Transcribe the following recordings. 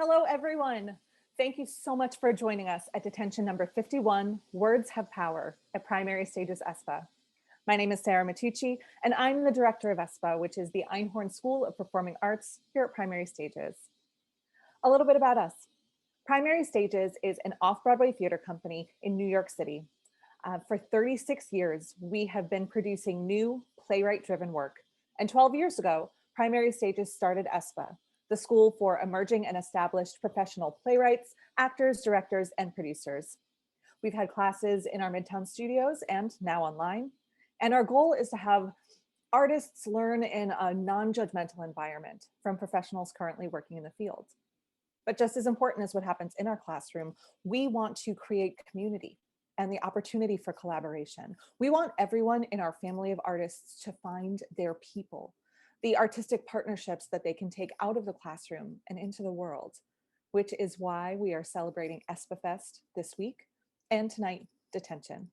Hello, everyone. Thank you so much for joining us at Detention number 51, Words Have Power at Primary Stages ESPA. My name is Sarah Matucci, and I'm the director of ESPA, which is the Einhorn School of Performing Arts here at Primary Stages. A little bit about us. Primary Stages is an off-Broadway theater company in New York City. For 36 years, we have been producing new playwright-driven work. And 12 years ago, Primary Stages started ESPA, the School for Emerging and Established Professional Playwrights, Actors, Directors, and Producers. We've had classes in our Midtown studios and now online. And our goal is to have artists learn in a non-judgmental environment from professionals currently working in the field. But just as important as what happens in our classroom, we want to create community and the opportunity for collaboration. We want everyone in our family of artists to find their people, the artistic partnerships that they can take out of the classroom and into the world, which is why we are celebrating ESPA Fest this week and tonight, Detention.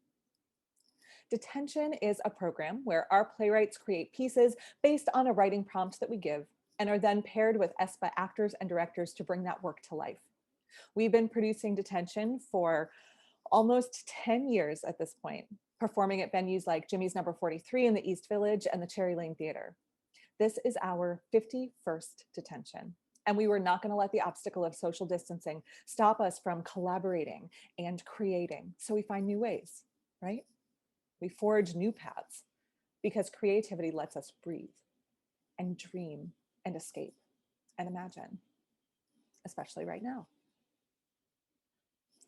Detention is a program where our playwrights create pieces based on a writing prompt that we give and are then paired with ESPA actors and directors to bring that work to life. We've been producing Detention for almost 10 years at this point, performing at venues like Jimmy's Number 43 in the East Village and the Cherry Lane Theater. This is our 51st Detention, and we were not going to let the obstacle of social distancing stop us from collaborating and creating. So we find new ways, right? We forge new paths because creativity lets us breathe and dream and escape and imagine, especially right now.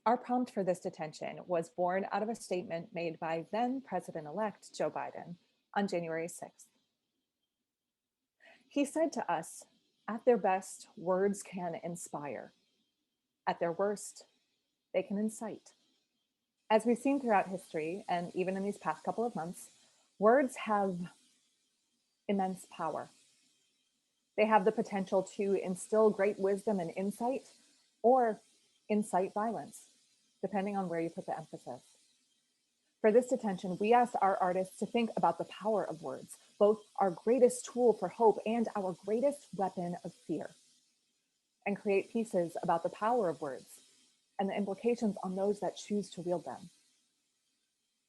Our prompt for this Detention was born out of a statement made by then President-elect Joe Biden on January 6th. He said to us, at their best, words can inspire. At their worst, they can incite. As we've seen throughout history, and even in these past couple of months, words have immense power. They have the potential to instill great wisdom and insight, or incite violence, depending on where you put the emphasis. For this Detention, we asked our artists to think about the power of words, both our greatest tool for hope and our greatest weapon of fear, and create pieces about the power of words and the implications on those that choose to wield them.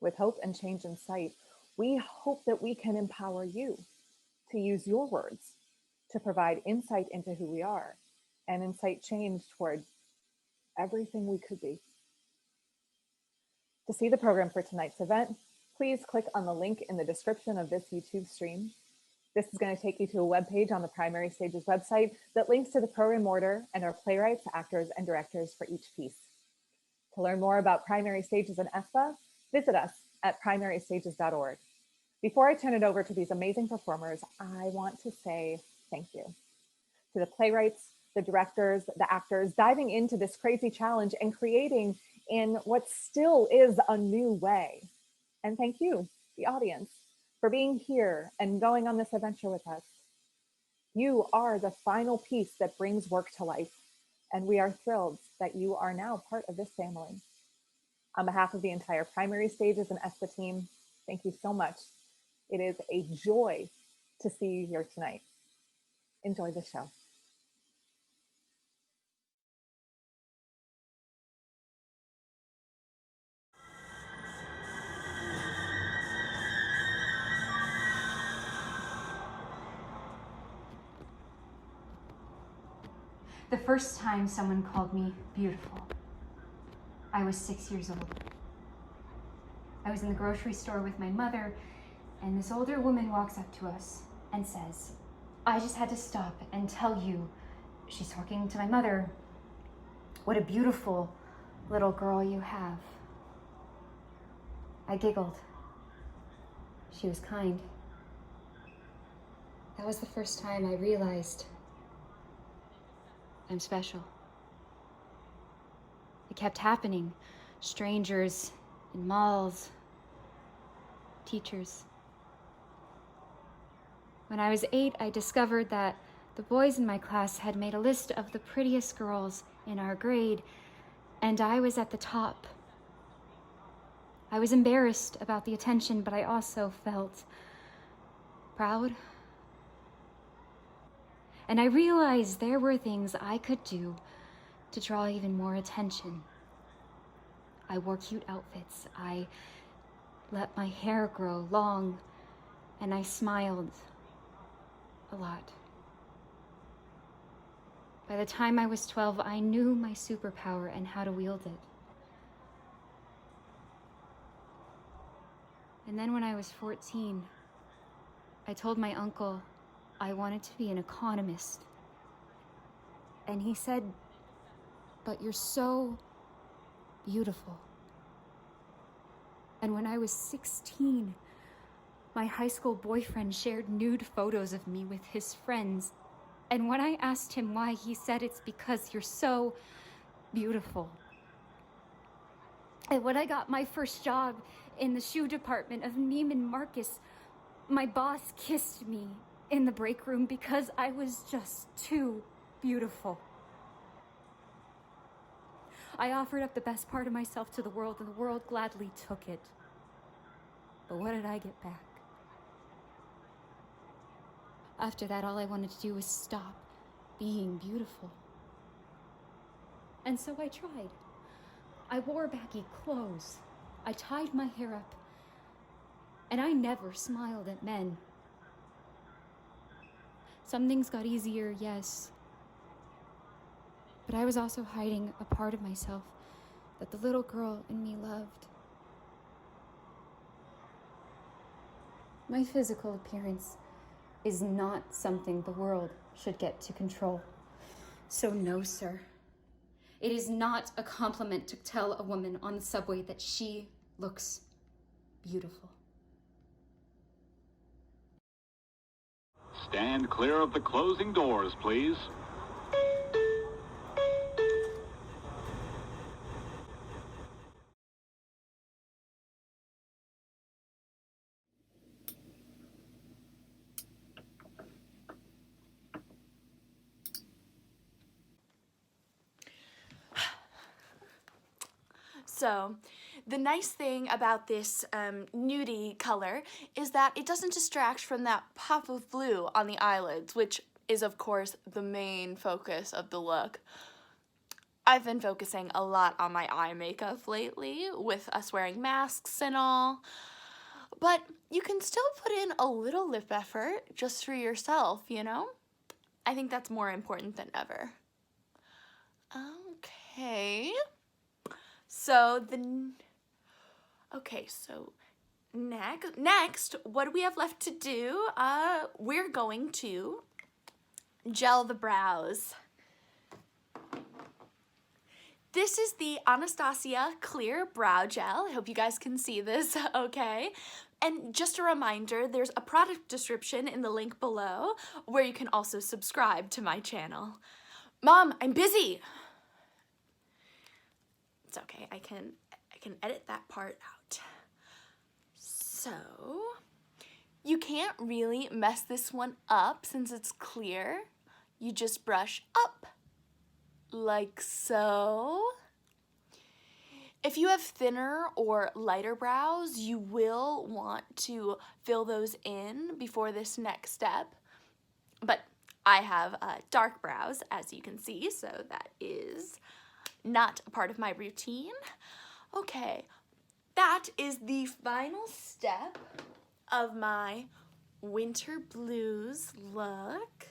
With hope and change in sight, we hope that we can empower you to use your words to provide insight into who we are and incite change toward everything we could be. To see the program for tonight's event, please click on the link in the description of this YouTube stream. This is going to take you to a webpage on the Primary Stages website that links to the program order and our playwrights, actors, and directors for each piece. To learn more about Primary Stages and ESPA, visit us at primarystages.org. Before I turn it over to these amazing performers, I want to say thank you to the playwrights, the directors, the actors, diving into this crazy challenge and creating in what still is a new way. And thank you, the audience, for being here and going on this adventure with us. You are the final piece that brings work to life, and we are thrilled that you are now part of this family. On behalf of the entire Primary Stages and ESPA team, thank you so much. It is a joy to see you here tonight. Enjoy the show. The first time someone called me beautiful, I was 6 years old. I was in the grocery store with my mother, and this older woman walks up to us and says, "I just had to stop and tell you," she's talking to my mother, "what a beautiful little girl you have." I giggled. She was kind. That was the first time I realized I'm special. It kept happening. Strangers in malls, teachers. When I was 8, I discovered that the boys in my class had made a list of the prettiest girls in our grade, and I was at the top. I was embarrassed about the attention, but I also felt proud. And I realized there were things I could do to draw even more attention. I wore cute outfits. I let my hair grow long, and I smiled a lot. By the time I was 12, I knew my superpower and how to wield it. And then when I was 14, I told my uncle I wanted to be an economist. And he said, "But you're so beautiful." And when I was 16, my high school boyfriend shared nude photos of me with his friends. And when I asked him why, he said it's because you're so beautiful. And when I got my first job in the shoe department of Neiman Marcus, my boss kissed me in the break room because I was just too beautiful. I offered up the best part of myself to the world, and the world gladly took it. But what did I get back? After that, all I wanted to do was stop being beautiful. And so I tried. I wore baggy clothes. I tied my hair up. And I never smiled at men. Some things got easier, yes. But I was also hiding a part of myself that the little girl in me loved. My physical appearance is not something the world should get to control. So no, sir. It is not a compliment to tell a woman on the subway that she looks beautiful. Stand clear of the closing doors, please. So, the nice thing about this nudie color is that it doesn't distract from that pop of blue on the eyelids, which is, of course, the main focus of the look. I've been focusing a lot on my eye makeup lately, with us wearing masks and all. But you can still put in a little lip effort just for yourself, you know? I think that's more important than ever. Okay. So next, what do we have left to do? We're going to gel the brows. This is the Anastasia Clear Brow Gel. I hope you guys can see this, okay? And just a reminder, there's a product description in the link below where you can also subscribe to my channel. Mom, I'm busy. It's okay, I can edit that part out. So, you can't really mess this one up since it's clear. You just brush up, like so. If you have thinner or lighter brows, you will want to fill those in before this next step. But I have dark brows, as you can see, so that is not a part of my routine. Okay, that is the final step of my winter blues look.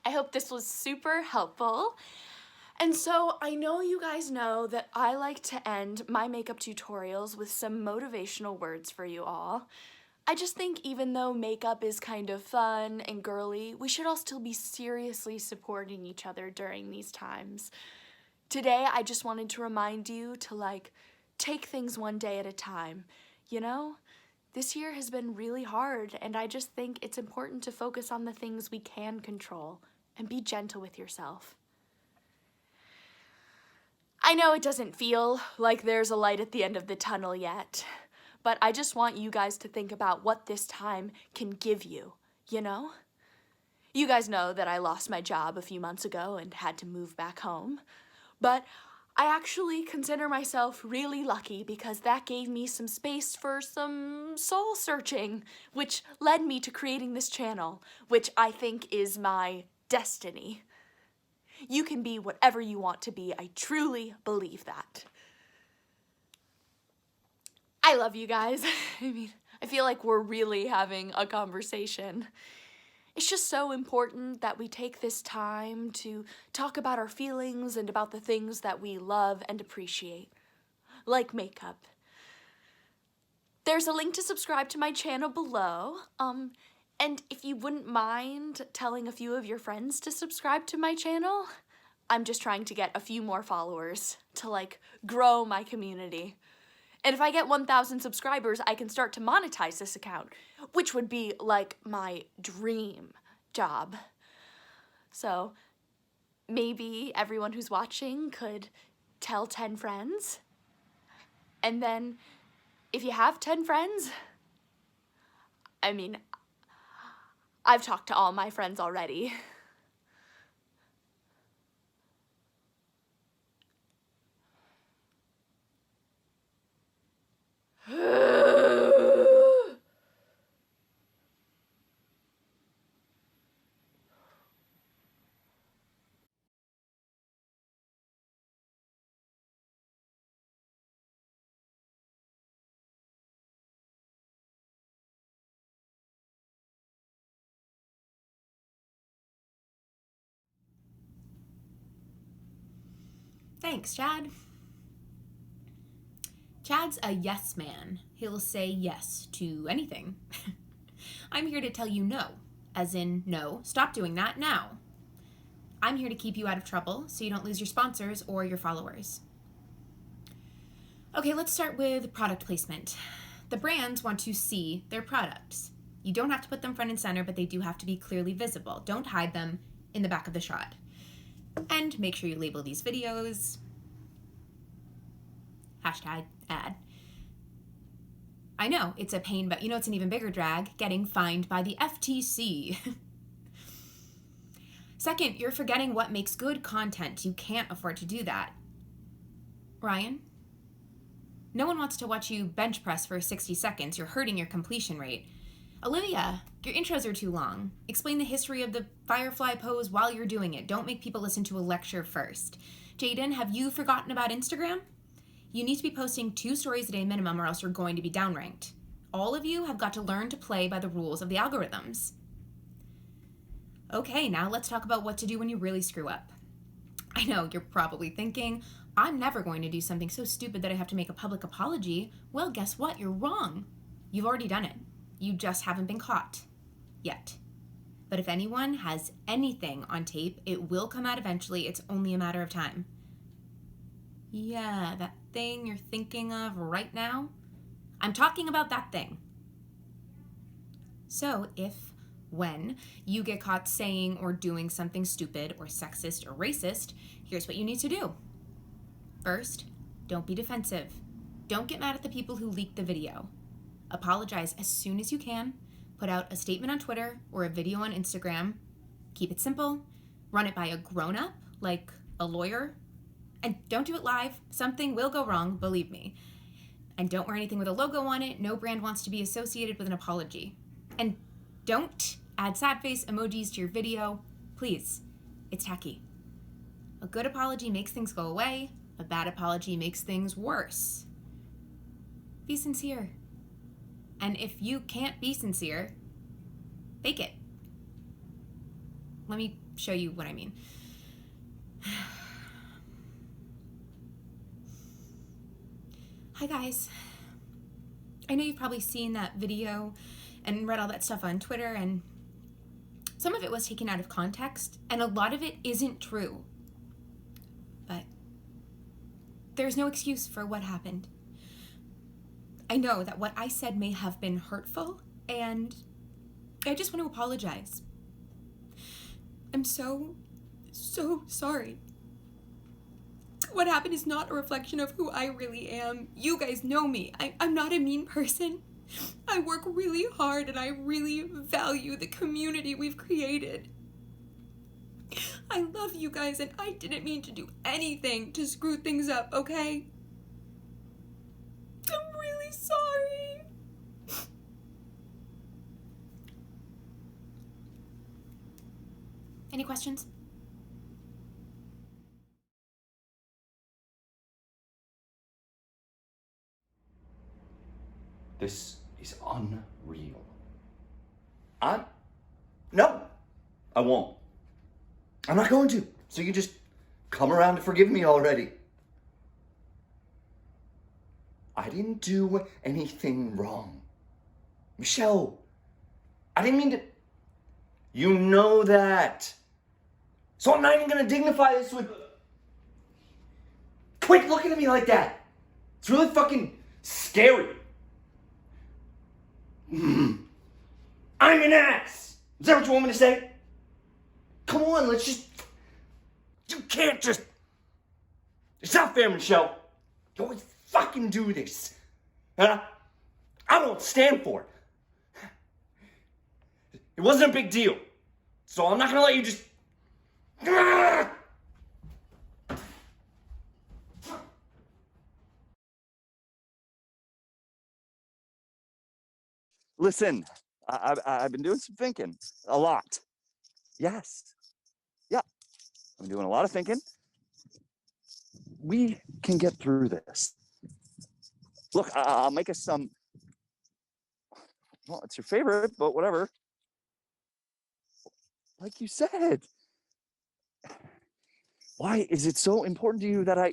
I hope this was super helpful. And so I know you guys know that I like to end my makeup tutorials with some motivational words for you all. I just think even though makeup is kind of fun and girly, we should all still be seriously supporting each other during these times. Today, I just wanted to remind you to take things one day at a time. You know, this year has been really hard, and I just think it's important to focus on the things we can control and be gentle with yourself. I know it doesn't feel like there's a light at the end of the tunnel yet, but I just want you guys to think about what this time can give you, you know? You guys know that I lost my job a few months ago and had to move back home, but I actually consider myself really lucky because that gave me some space for some soul searching, which led me to creating this channel, which I think is my destiny. You can be whatever you want to be. I truly believe that. I love you guys. I feel like we're really having a conversation. It's just so important that we take this time to talk about our feelings and about the things that we love and appreciate, like makeup. There's a link to subscribe to my channel below, and if you wouldn't mind telling a few of your friends to subscribe to my channel, I'm just trying to get a few more followers to like grow my community. And if I get 1,000 subscribers, I can start to monetize this account, which would be like my dream job. So maybe everyone who's watching could tell 10 friends. And then if you have 10 friends, I mean, I've talked to all my friends already. Thanks, Chad. Chad's a yes man. He'll say yes to anything. I'm here to tell you no, as in no, stop doing that now. I'm here to keep you out of trouble so you don't lose your sponsors or your followers. Okay, let's start with product placement. The brands want to see their products. You don't have to put them front and center, but they do have to be clearly visible. Don't hide them in the back of the shot. And make sure you label these videos. Hashtag ad. I know, it's a pain, but you know it's an even bigger drag, getting fined by the FTC. Second, you're forgetting what makes good content. You can't afford to do that. Ryan? No one wants to watch you bench press for 60 seconds. You're hurting your completion rate. Olivia, your intros are too long. Explain the history of the firefly pose while you're doing it. Don't make people listen to a lecture first. Jaden, have you forgotten about Instagram? You need to be posting 2 stories a day minimum or else you're going to be downranked. All of you have got to learn to play by the rules of the algorithms. Okay, now let's talk about what to do when you really screw up. I know, you're probably thinking, I'm never going to do something so stupid that I have to make a public apology. Well, guess what? You're wrong. You've already done it. You just haven't been caught. Yet. But if anyone has anything on tape, it will come out eventually. It's only a matter of time. Yeah, that thing you're thinking of right now? I'm talking about that thing. So when you get caught saying or doing something stupid or sexist or racist, here's what you need to do. First, don't be defensive. Don't get mad at the people who leaked the video. Apologize as soon as you can. Put out a statement on Twitter or a video on Instagram. Keep it simple. Run it by a grown-up, like a lawyer. And don't do it live. Something will go wrong, believe me. And don't wear anything with a logo on it. No brand wants to be associated with an apology. And don't add sad face emojis to your video. Please, it's tacky. A good apology makes things go away. A bad apology makes things worse. Be sincere. And if you can't be sincere, fake it. Let me show you what I mean. Hi guys. I know you've probably seen that video and read all that stuff on Twitter, and some of it was taken out of context, and a lot of it isn't true. But there's no excuse for what happened. I know that what I said may have been hurtful, and I just want to apologize. I'm so sorry. What happened is not a reflection of who I really am. You guys know me. I'm not a mean person. I work really hard and I really value the community we've created. I love you guys, and I didn't mean to do anything to screw things up, okay? I'm really sorry. Any questions? This is unreal. No, I won't. I'm not going to. So you just come around to forgive me already. I didn't do anything wrong. Michelle, I didn't mean to. You know that. So I'm not even gonna dignify this with. Quit looking at me like that. It's really fucking scary. I'm an ass. Is that what you want me to say? Come on, let's just. You can't just. It's not fair, Michelle. You always fucking do this. And I won't stand for it. It wasn't a big deal. So I'm not gonna let you just. Listen, I've been doing some thinking. A lot. Yes. Yeah. I'm doing a lot of thinking. We can get through this. Look, I'll make us some. Well, it's your favorite, but whatever. Like you said. Why is it so important to you that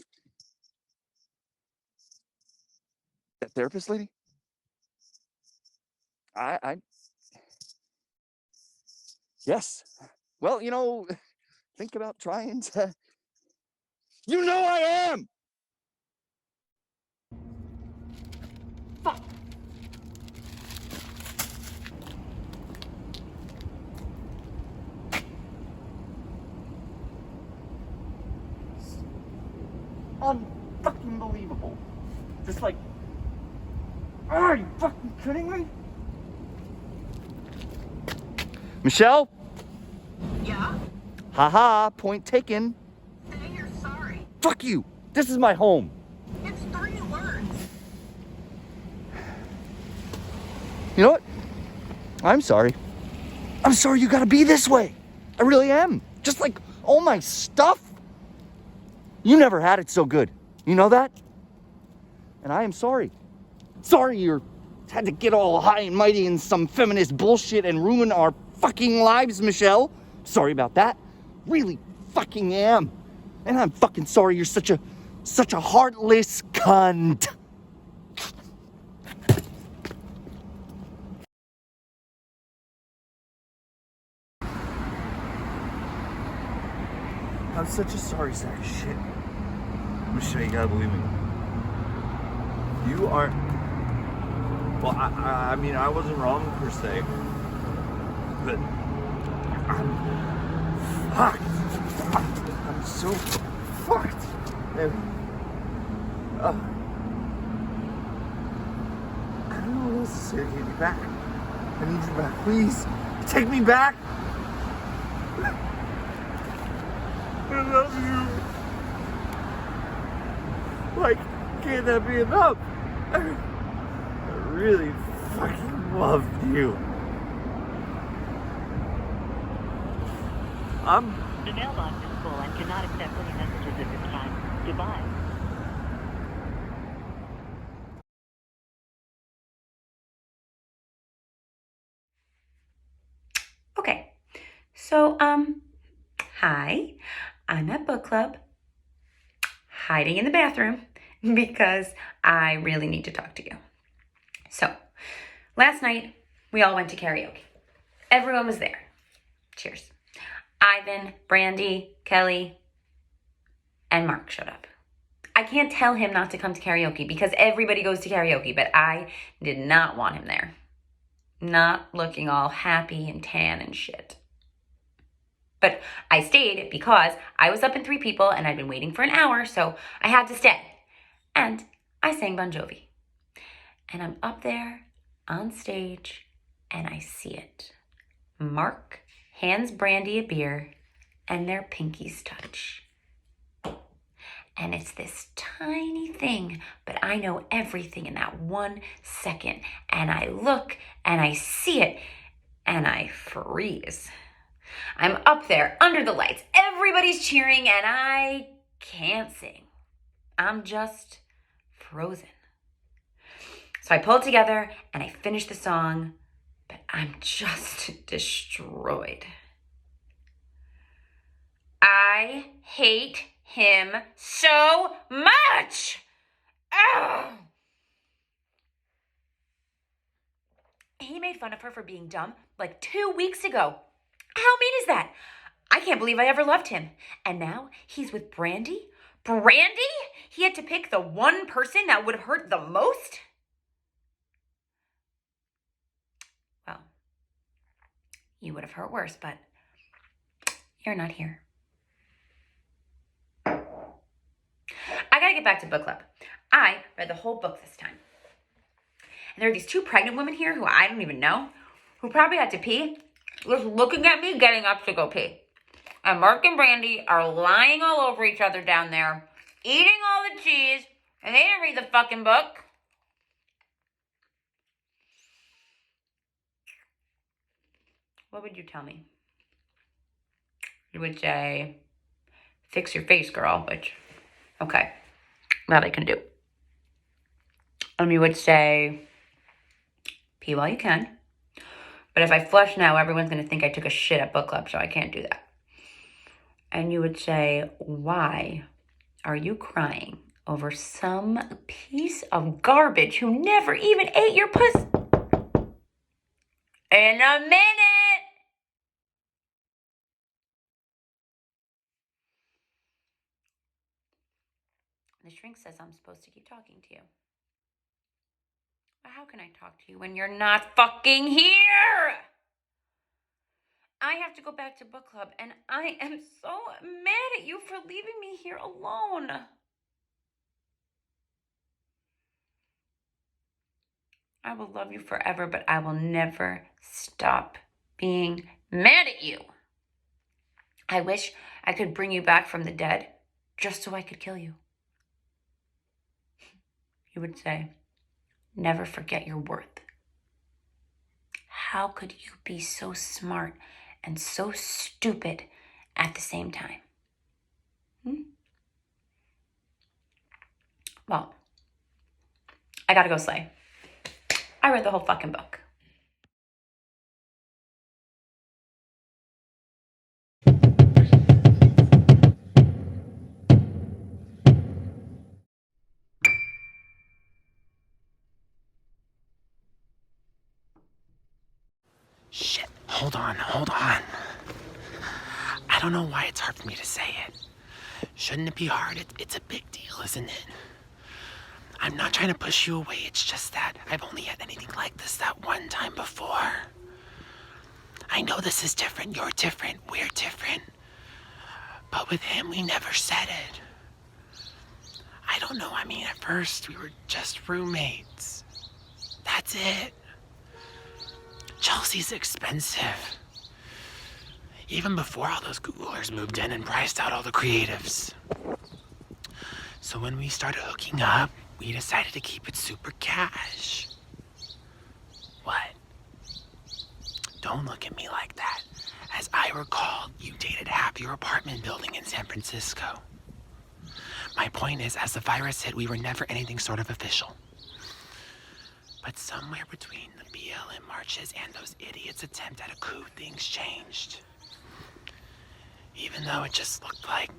that therapist lady? I yes. Well, think about trying to. You know I am. Fuck. Unfucking believable. Just like, are you fucking kidding me? Michelle? Yeah? Haha, point taken. Say you're sorry. Fuck you. This is my home. It's 3 words. You know what? I'm sorry. I'm sorry you gotta be this way. I really am. Just like all my stuff. You never had it so good. You know that? And I am sorry. Sorry you had to get all high and mighty in some feminist bullshit and ruin our fucking lives, Michelle. Sorry about that. Really fucking am. And I'm fucking sorry you're such a heartless cunt. I'm such a sorry sack of shit. Michelle, you gotta believe me. You aren't. Well, I mean, I wasn't wrong per se, but I'm fucked. I'm so fucked. And, I don't know what else to say to get you back. I need you back, please. Take me back. I love you. Like, can't that be enough? I really fucking loved you. The mailbox is full and cannot accept any messages at this time. Goodbye. Okay, so, hi, I'm at book club, hiding in the bathroom because I really need to talk to you. So, last night, we all went to karaoke. Everyone was there. Cheers. Ivan, Brandy, Kelly, and Mark showed up. I can't tell him not to come to karaoke because everybody goes to karaoke, but I did not want him there. Not looking all happy and tan and shit. But I stayed because I was up in 3 people and I'd been waiting for an hour, so I had to stay. And I sang Bon Jovi. And I'm up there on stage and I see it. Mark hands Brandy a beer and their pinkies touch. And it's this tiny thing, but I know everything in that 1 second. And I look and I see it and I freeze. I'm up there under the lights. Everybody's cheering and I can't sing. I'm just frozen. So I pull it together and I finish the song, but I'm just destroyed. I hate him so much. Ugh. He made fun of her for being dumb like 2 weeks ago. How mean is that? I can't believe I ever loved him. And now he's with Brandy? Brandy? He had to pick the one person that would hurt the most? Well, you would have hurt worse, but you're not here. I gotta get back to book club. I read the whole book this time. And there are these 2 pregnant women here who I don't even know, who probably had to pee, just looking at me getting up to go pee. And Mark and Brandy are lying all over each other down there, eating all the cheese, and they didn't read the fucking book. What would you tell me? You would say, fix your face, girl, which, okay, that I can do. You would say, pee while you can. But if I flush now, everyone's going to think I took a shit at book club, so I can't do that. And you would say, why are you crying over some piece of garbage who never even ate your pussy? In a minute! The shrink says I'm supposed to keep talking to you. But how can I talk to you when you're not fucking here? I have to go back to book club, and I am so mad at you for leaving me here alone. I will love you forever, but I will never stop being mad at you. I wish I could bring you back from the dead just so I could kill you. You would say, never forget your worth. How could you be so smart and so stupid at the same time? Well, I gotta go slay. I read the whole fucking book. Shit, hold on. I don't know why it's hard for me to say it. Shouldn't it be hard? It's a big deal, isn't it? I'm not trying to push you away, it's just that I've only had anything like this that one time before. I know this is different, you're different, we're different. But with him, we never said it. I don't know, at first we were just roommates. That's it. Chelsea's expensive. Even before all those Googlers moved in and priced out all the creatives. So when we started hooking up, we decided to keep it super cash. What? Don't look at me like that. As I recall, you dated half your apartment building in San Francisco. My point is, as the virus hit, we were never anything sort of official. But somewhere between the BLM marches and those idiots' attempt at a coup, things changed. Even though it just looked like...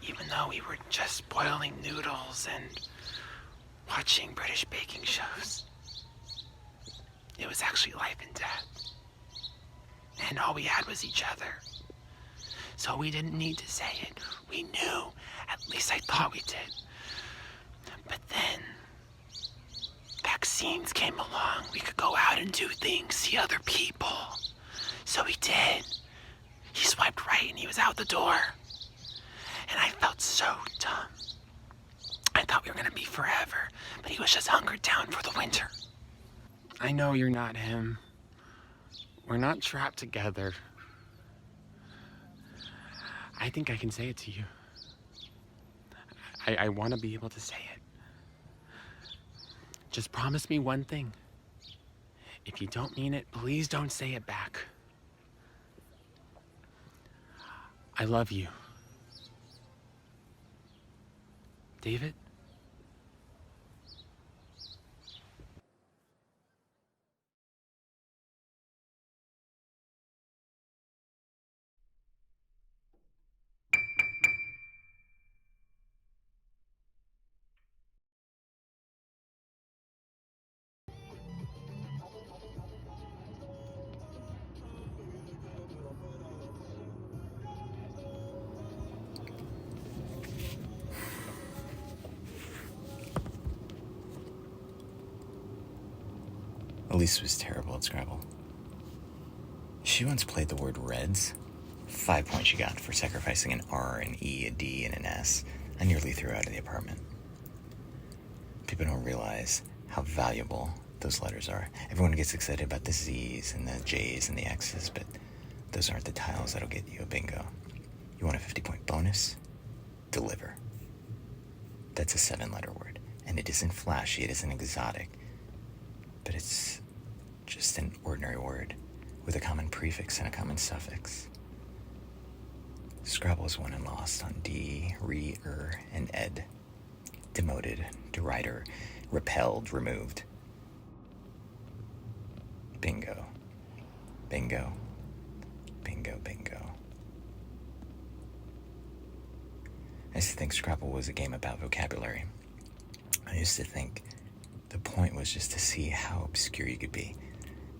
Even though we were just boiling noodles and watching British baking shows. It was actually life and death. And all we had was each other. So we didn't need to say it. We knew. At least I thought we did. But then... vaccines came along. We could go out and do things, see other people. So we did. He swiped right and he was out the door. And I felt so dumb. I thought we were gonna be forever, but he was just hunkered down for the winter. I know you're not him. We're not trapped together. I think I can say it to you. I want to be able to say it. Just promise me one thing. If you don't mean it, please don't say it back. I love you. David? Elise was terrible at Scrabble. She once played the word reds. 5 points she got for sacrificing an R, an E, a D, and an S. I nearly threw out of the apartment. People don't realize how valuable those letters are. Everyone gets excited about the Z's and the J's and the X's, but those aren't the tiles that'll get you a bingo. You want a 50-point bonus? Deliver. That's a 7-letter word, and it isn't flashy, it isn't exotic, but it's just an ordinary word with a common prefix and a common suffix. Scrabble is won and lost on D, re, and ed. Demoted, derider, repelled, removed. Bingo. Bingo. Bingo, bingo. I used to think Scrabble was a game about vocabulary. I used to think the point was just to see how obscure you could be.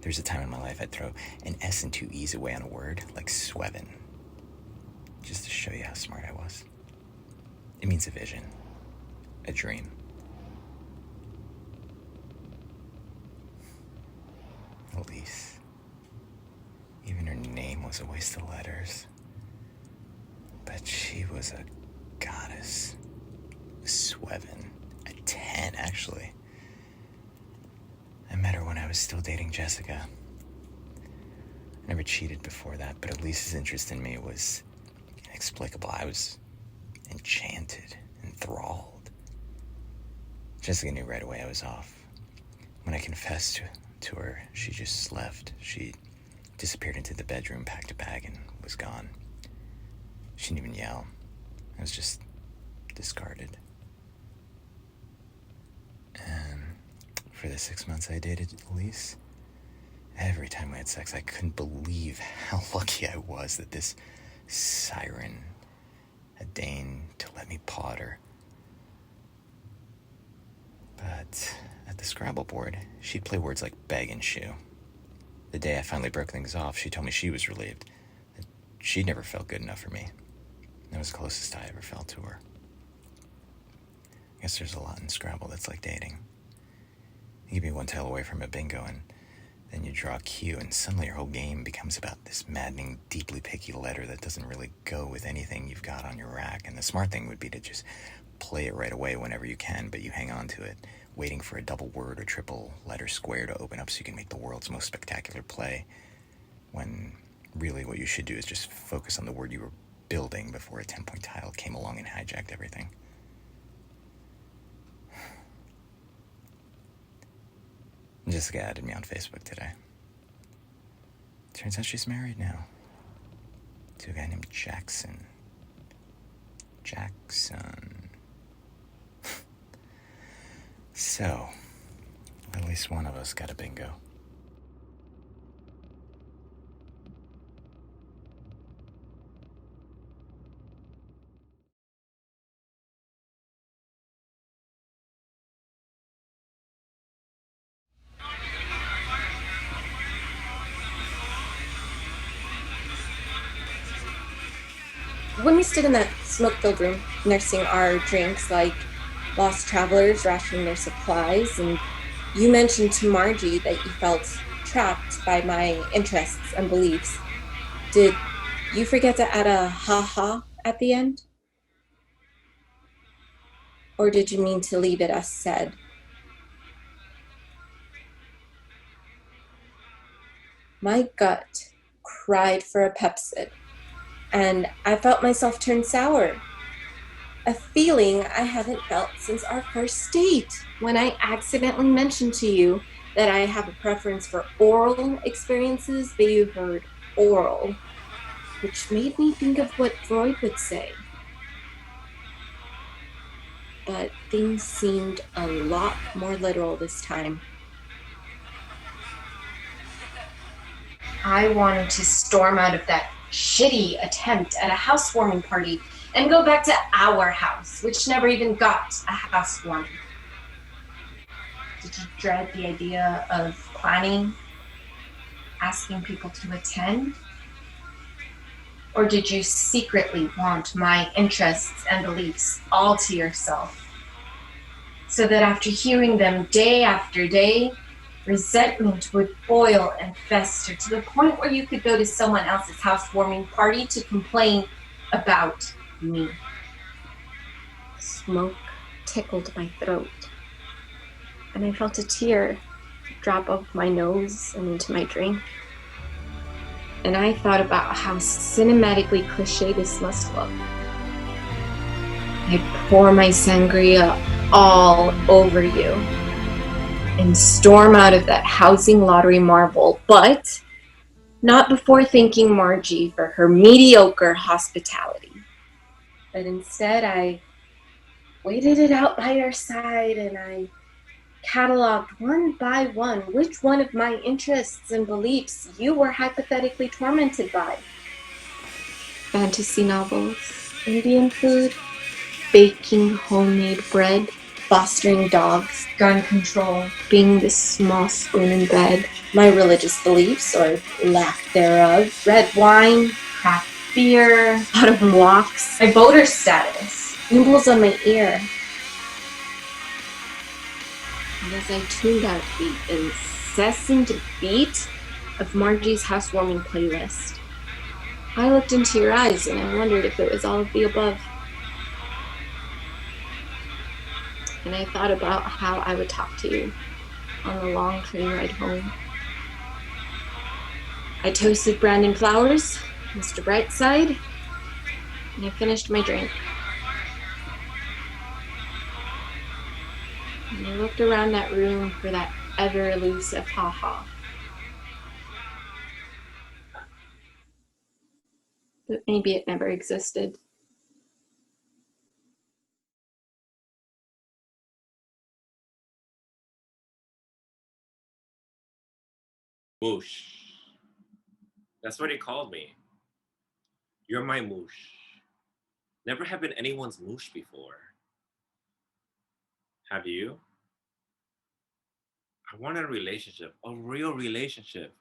There's a time in my life I'd throw an S and 2 E's away on a word, like swevin, just to show you how smart I was. It means a vision, a dream. Elise. Even her name was a waste of letters. But she was a goddess. Swevin. A 10, actually. I met her when I was still dating Jessica. I never cheated before that, but Elise's interest in me was inexplicable. I was enchanted, enthralled. Jessica knew right away I was off. When I confessed to her, she just left. She disappeared into the bedroom, packed a bag, and was gone. She didn't even yell. I was just discarded. And for the 6 months I dated Elise, every time we had sex, I couldn't believe how lucky I was that this siren had deigned to let me paw her. But at the Scrabble board, she'd play words like beg and shoe. The day I finally broke things off, she told me she was relieved. That she'd never felt good enough for me. That was the closest I ever felt to her. I guess there's a lot in Scrabble that's like dating. You can be one tile away from a bingo, and then you draw a cue, and suddenly your whole game becomes about this maddening, deeply picky letter that doesn't really go with anything you've got on your rack. And the smart thing would be to just play it right away whenever you can, but you hang on to it, waiting for a double word or triple letter square to open up so you can make the world's most spectacular play, when really what you should do is just focus on the word you were building before a 10-point tile came along and hijacked everything. Jessica added me on Facebook today. Turns out she's married now to a guy named Jackson. Jackson. So, at least one of us got a bingo. When we stood in that smoke-filled room, nursing our drinks like lost travelers rationing their supplies, and you mentioned to Margie that you felt trapped by my interests and beliefs, did you forget to add a ha-ha at the end? Or did you mean to leave it as said? My gut cried for a Pepsid. and I felt myself turn sour. A feeling I haven't felt since our first date, when I accidentally mentioned to you that I have a preference for oral experiences, but you heard oral, which made me think of what Freud would say. But things seemed a lot more literal this time. I wanted to storm out of that shitty attempt at a housewarming party and go back to our house, which never even got a housewarming. Did you dread the idea of planning, asking people to attend? Or did you secretly want my interests and beliefs all to yourself, so that after hearing them day after day, resentment would boil and fester to the point where you could go to someone else's housewarming party to complain about me? Smoke tickled my throat, and I felt a tear drop off my nose and into my drink. And I thought about how cinematically cliche this must look. I'd pour my sangria all over you and storm out of that housing lottery marble, but not before thanking Margie for her mediocre hospitality. But instead, I waited it out by your side, and I cataloged one by one which one of my interests and beliefs you were hypothetically tormented by. Fantasy novels, Indian food, baking homemade bread, fostering dogs, gun control, being the small spoon in bed, my religious beliefs or lack thereof, red wine, craft beer, autumn walks, my voter status, nimbles on my ear. And as I tuned out the incessant beat of Margie's housewarming playlist, I looked into your eyes and I wondered if it was all of the above. And I thought about how I would talk to you on the long train ride home. I toasted Brandon Flowers, Mr. Brightside, and I finished my drink. And I looked around that room for that ever-elusive ha-ha. But maybe it never existed. Moosh. That's what he called me. You're my moosh. Never have been anyone's moosh before. Have you? I wanted a relationship, a real relationship.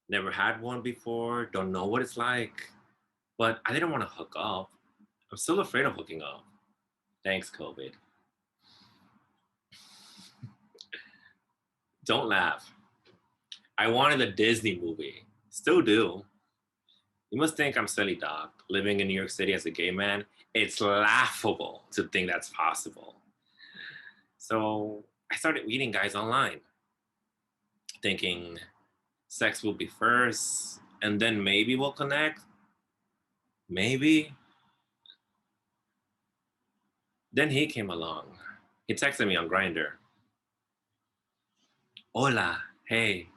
Never had one before, don't know what it's like. But I didn't want to hook up. I'm still afraid of hooking up. Thanks, COVID. Don't laugh. I wanted a Disney movie. Still do. You must think I'm silly, Doc. Living in New York City as a gay man, it's laughable to think that's possible. So I started meeting guys online, thinking sex will be first, and then maybe we'll connect. Maybe. Then he came along. He texted me on Grindr. Hola, hey,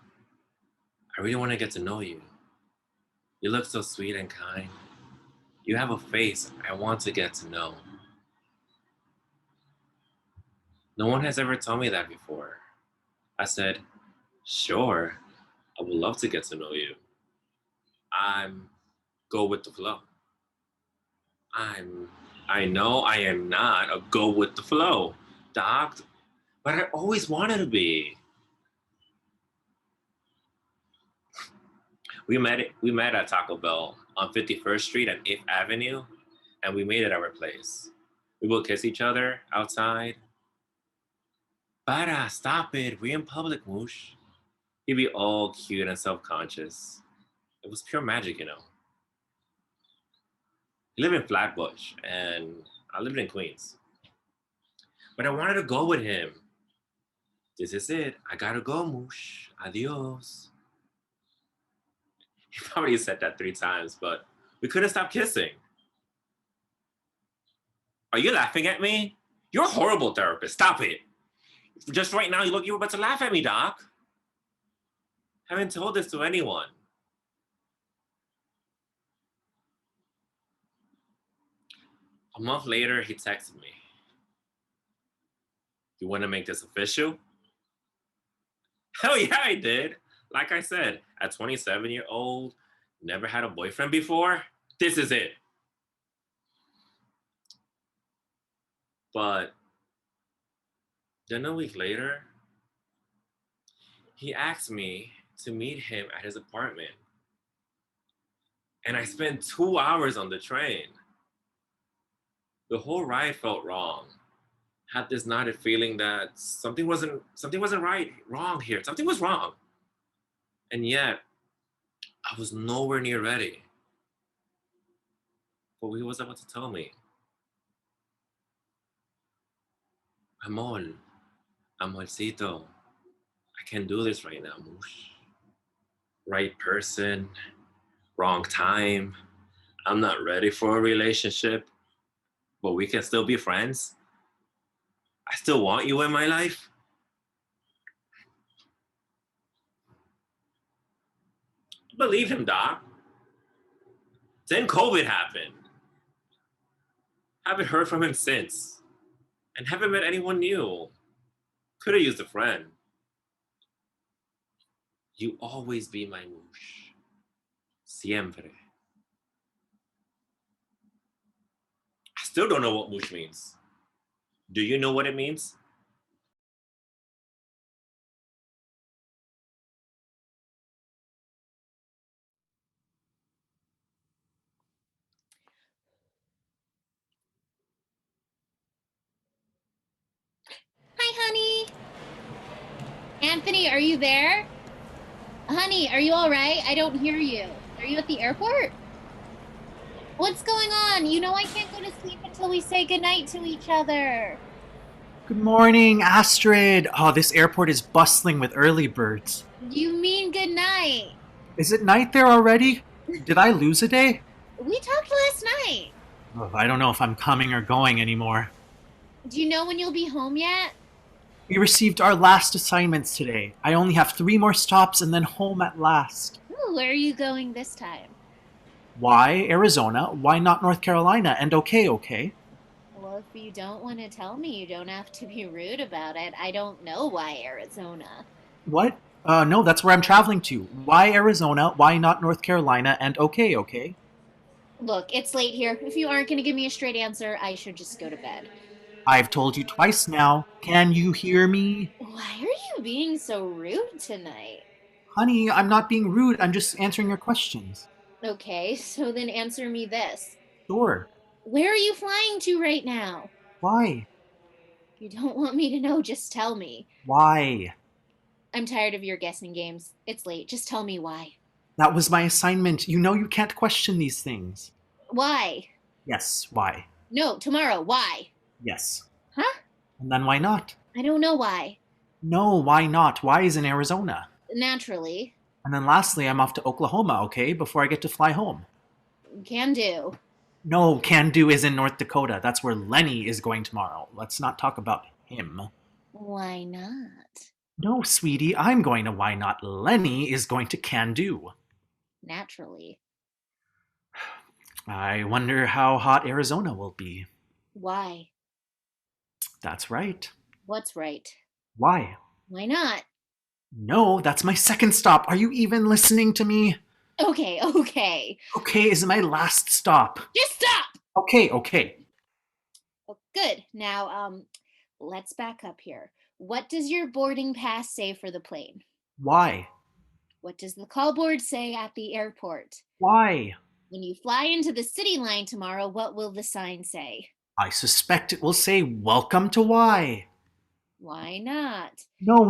I really want to get to know you. You look so sweet and kind. You have a face I want to get to know. No one has ever told me that before. I said, sure, I would love to get to know you. I'm go with the flow. I know I am not a go with the flow, Doc, but I always wanted to be. We met at Taco Bell on 51st Street and 8th Avenue, and we made it our place. We would kiss each other outside. Para, stop it, we're in public, Moosh. He'd be all cute and self-conscious. It was pure magic, you know. He lived in Flatbush, and I lived in Queens. But I wanted to go with him. This is it. I gotta go, Moosh. Adios. He probably said that 3 times, but We couldn't stop kissing. Are you laughing at me? You're a horrible therapist. Stop it. Just right now, you were about to laugh at me, Doc. Haven't told this to anyone. A month later, he texted me. You want to make this official? Hell yeah, I did. Like I said, at 27-year-old, never had a boyfriend before. This is it. But then a week later, he asked me to meet him at his apartment. And I spent 2 hours on the train. The whole ride felt wrong. Had this nagging feeling that something wasn't wrong here. Something was wrong. And yet, I was nowhere near ready. But he was about to tell me. Amorcito, I can't do this right now, Moosh. Right person, wrong time. I'm not ready for a relationship, but we can still be friends. I still want you in my life. I believe him, Doc. Then COVID happened. Haven't heard from him since. And haven't met anyone new. Could have used a friend. You always be my moosh. Siempre. I still don't know what moosh means. Do you know what it means? Hi, honey. Anthony, are you there? Honey, are you all right? I don't hear you. Are you at the airport? What's going on? You know I can't go to sleep until we say goodnight to each other. Good morning, Astrid. Oh, this airport is bustling with early birds. You mean goodnight? Is it night there already? Did I lose a day? We talked last night. Oh, I don't know if I'm coming or going anymore. Do you know when you'll be home yet? We received our last assignments today. I only have 3 more stops and then home at last. Ooh, where are you going this time? Why Arizona? Why not North Carolina? And okay. Well, if you don't want to tell me, you don't have to be rude about it. I don't know why Arizona. What? No, that's where I'm traveling to. Why Arizona? Why not North Carolina? And okay. Look, it's late here. If you aren't going to give me a straight answer, I should just go to bed. I've told you twice now. Can you hear me? Why are you being so rude tonight? Honey, I'm not being rude. I'm just answering your questions. Okay, so then answer me this. Sure. Where are you flying to right now? Why? If you don't want me to know, just tell me. Why? I'm tired of your guessing games. It's late. Just tell me why. That was my assignment. You know you can't question these things. Why? Yes, why? No, tomorrow. Why? Yes. Huh? And then why not? I don't know why. No, why not? Why is in Arizona? Naturally. And then lastly, I'm off to Oklahoma, okay, before I get to fly home. Can do. No, can do is in North Dakota. That's where Lenny is going tomorrow. Let's not talk about him. Why not? No, sweetie, I'm going to why not. Lenny is going to can do. Naturally. I wonder how hot Arizona will be. Why? That's right. What's right? Why? Why not? No, that's my second stop. Are you even listening to me? Okay. Okay is my last stop. Just stop! Okay. Oh, good. Now, let's back up here. What does your boarding pass say for the plane? Why? What does the call board say at the airport? Why? When you fly into the city line tomorrow, what will the sign say? I suspect it will say, welcome to Y. Why not? No.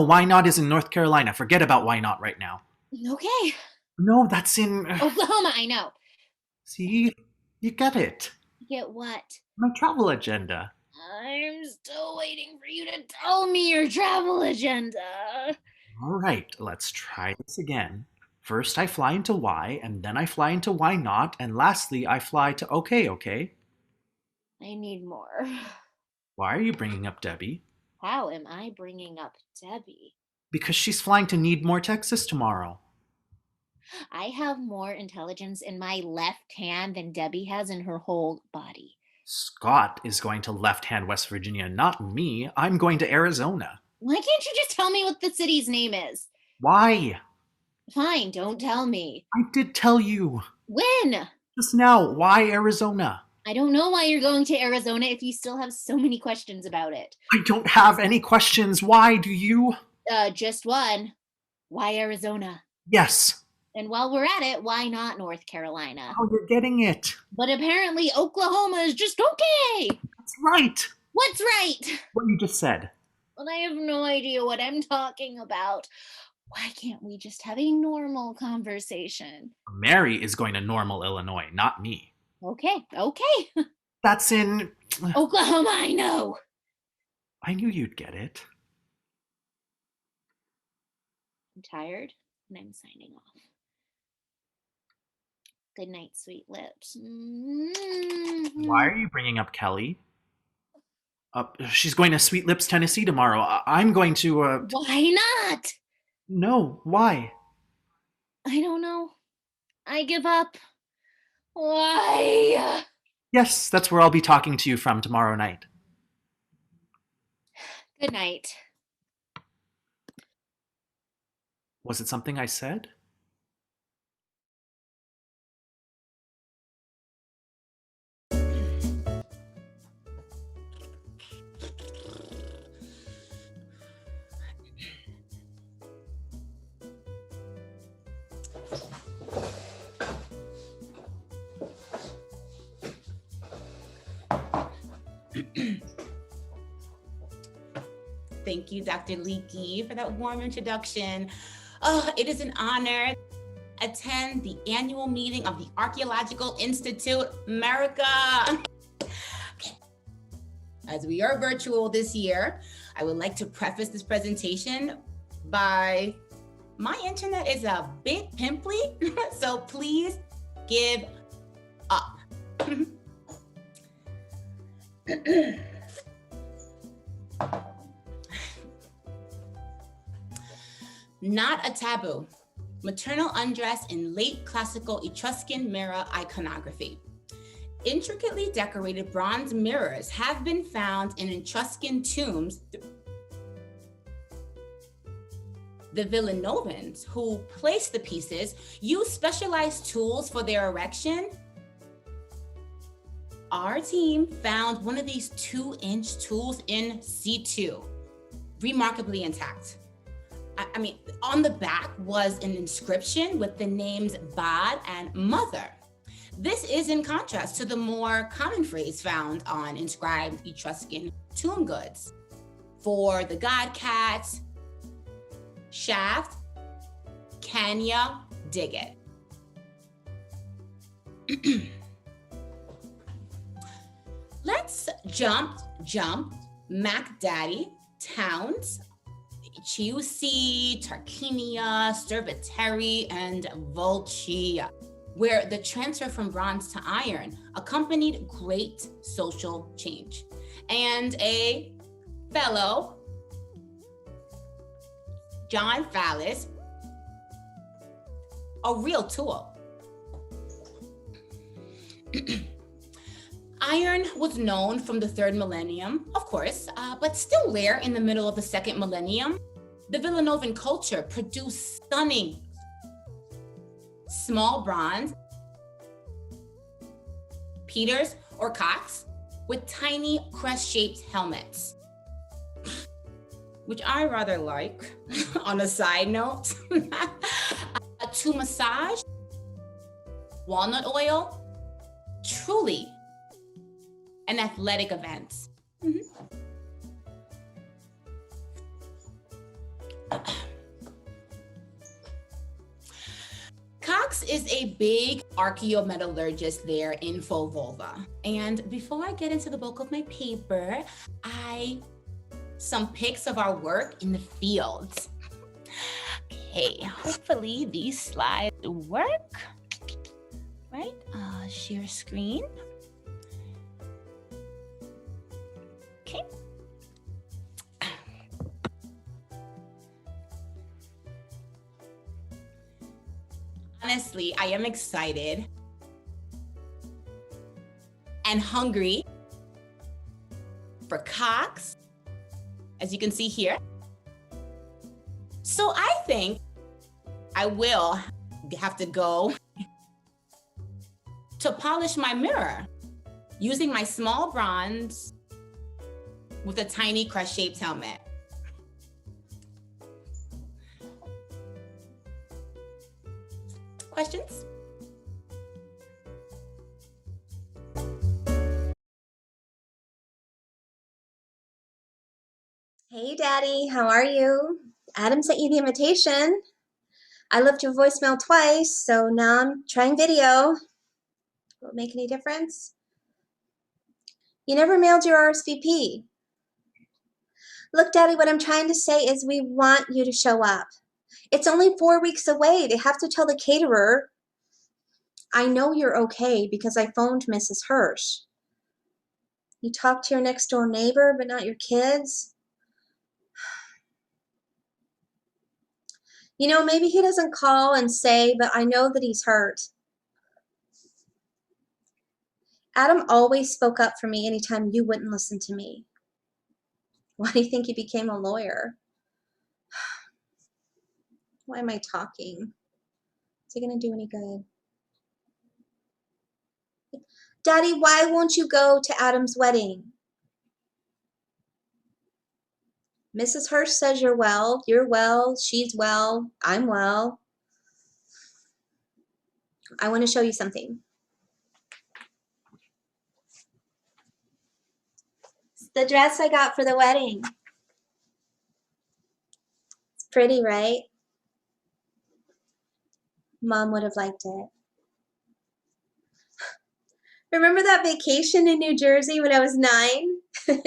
Why not is in North Carolina. Forget about why not right now. Okay. No, that's in... Oklahoma, I know. See? You get it. Get what? My travel agenda. I'm still waiting for you to tell me your travel agenda. All right, let's try this again. First I fly into Y, and then I fly into Why Not, and lastly I fly to okay. I need more. Why are you bringing up Debbie? How am I bringing up Debbie? Because she's flying to Need More, Texas tomorrow. I have more intelligence in my left hand than Debbie has in her whole body. Scott is going to left-hand West Virginia, not me. I'm going to Arizona. Why can't you just tell me what the city's name is? Why? Fine, don't tell me. I did tell you. When? Just now. Why Arizona? I don't know why you're going to Arizona if you still have so many questions about it. I don't have any questions. Why do you? Just one. Why Arizona? Yes. And while we're at it, why not North Carolina? Oh, you're getting it. But apparently Oklahoma is just okay. That's right. What's right? What you just said. Well, I have no idea what I'm talking about. Why can't we just have a normal conversation? Mary is going to Normal, Illinois, not me. Okay. That's in Oklahoma, I know. I knew you'd get it. I'm tired and I'm signing off. Good night, sweet lips. Why are you bringing up Kelly? She's going to Sweet Lips, Tennessee tomorrow. I'm going to, Why not? No, why? I don't know. I give up. Why? Yes, that's where I'll be talking to you from tomorrow night. Good night. Was it something I said? Thank you, Dr. Leakey, for that warm introduction. Oh, it is an honor to attend the annual meeting of the Archaeological Institute America. Okay. As we are virtual this year, I would like to preface this presentation by my internet is a bit pimply, so please give up. Not a taboo. Maternal undress in late classical Etruscan mirror iconography. Intricately decorated bronze mirrors have been found in Etruscan tombs. The Villanovans, who placed the pieces, used specialized tools for their erection. Our team found one of these 2-inch tools in situ, remarkably intact. I mean, on the back was an inscription with the names Bad and Mother. This is in contrast to the more common phrase found on inscribed Etruscan tomb goods. For the god cats, shaft, can ya dig it? Let's jump, Mac Daddy, towns, Chiusi, Tarquinia, Cerveteri, and Volchia, where the transfer from bronze to iron accompanied great social change. And a fellow, John Fallis, a real tool. Iron was known from the 3rd millennium, of course, but still rare in the middle of the 2nd millennium. The Villanovan culture produced stunning small bronze Peters or Cox with tiny crest-shaped helmets, which I rather like. On a side note, to massage, walnut oil, truly an athletic event. Cox is a big archaeometallurgist there in Volva. And before I get into the bulk of my paper, some pics of our work in the fields. Okay, hopefully these slides work. Right? Share screen. Okay. Honestly, I am excited and hungry for cocks, as you can see here. So I think I will have to go to polish my mirror using my small bronze with a tiny crest-shaped helmet. Questions? Hey, Daddy, how are you? Adam sent you the invitation. I left your voicemail twice, so now I'm trying video. Will it make any difference? You never mailed your RSVP. Look, Daddy, what I'm trying to say is we want you to show up. It's only 4 weeks away. They have to tell the caterer. I know you're okay because I phoned Mrs. Hirsch. You talked to your next door neighbor, but not your kids. You know, maybe he doesn't call and say, but I know that he's hurt. Adam always spoke up for me anytime you wouldn't listen to me. Why do you think he became a lawyer? Why am I talking? Is it going to do any good? Daddy, why won't you go to Adam's wedding? Mrs. Hirsch says you're well, she's well, I'm well. I want to show you something. It's the dress I got for the wedding. It's pretty, right? Mom would have liked it. Remember that vacation in New Jersey when I was 9?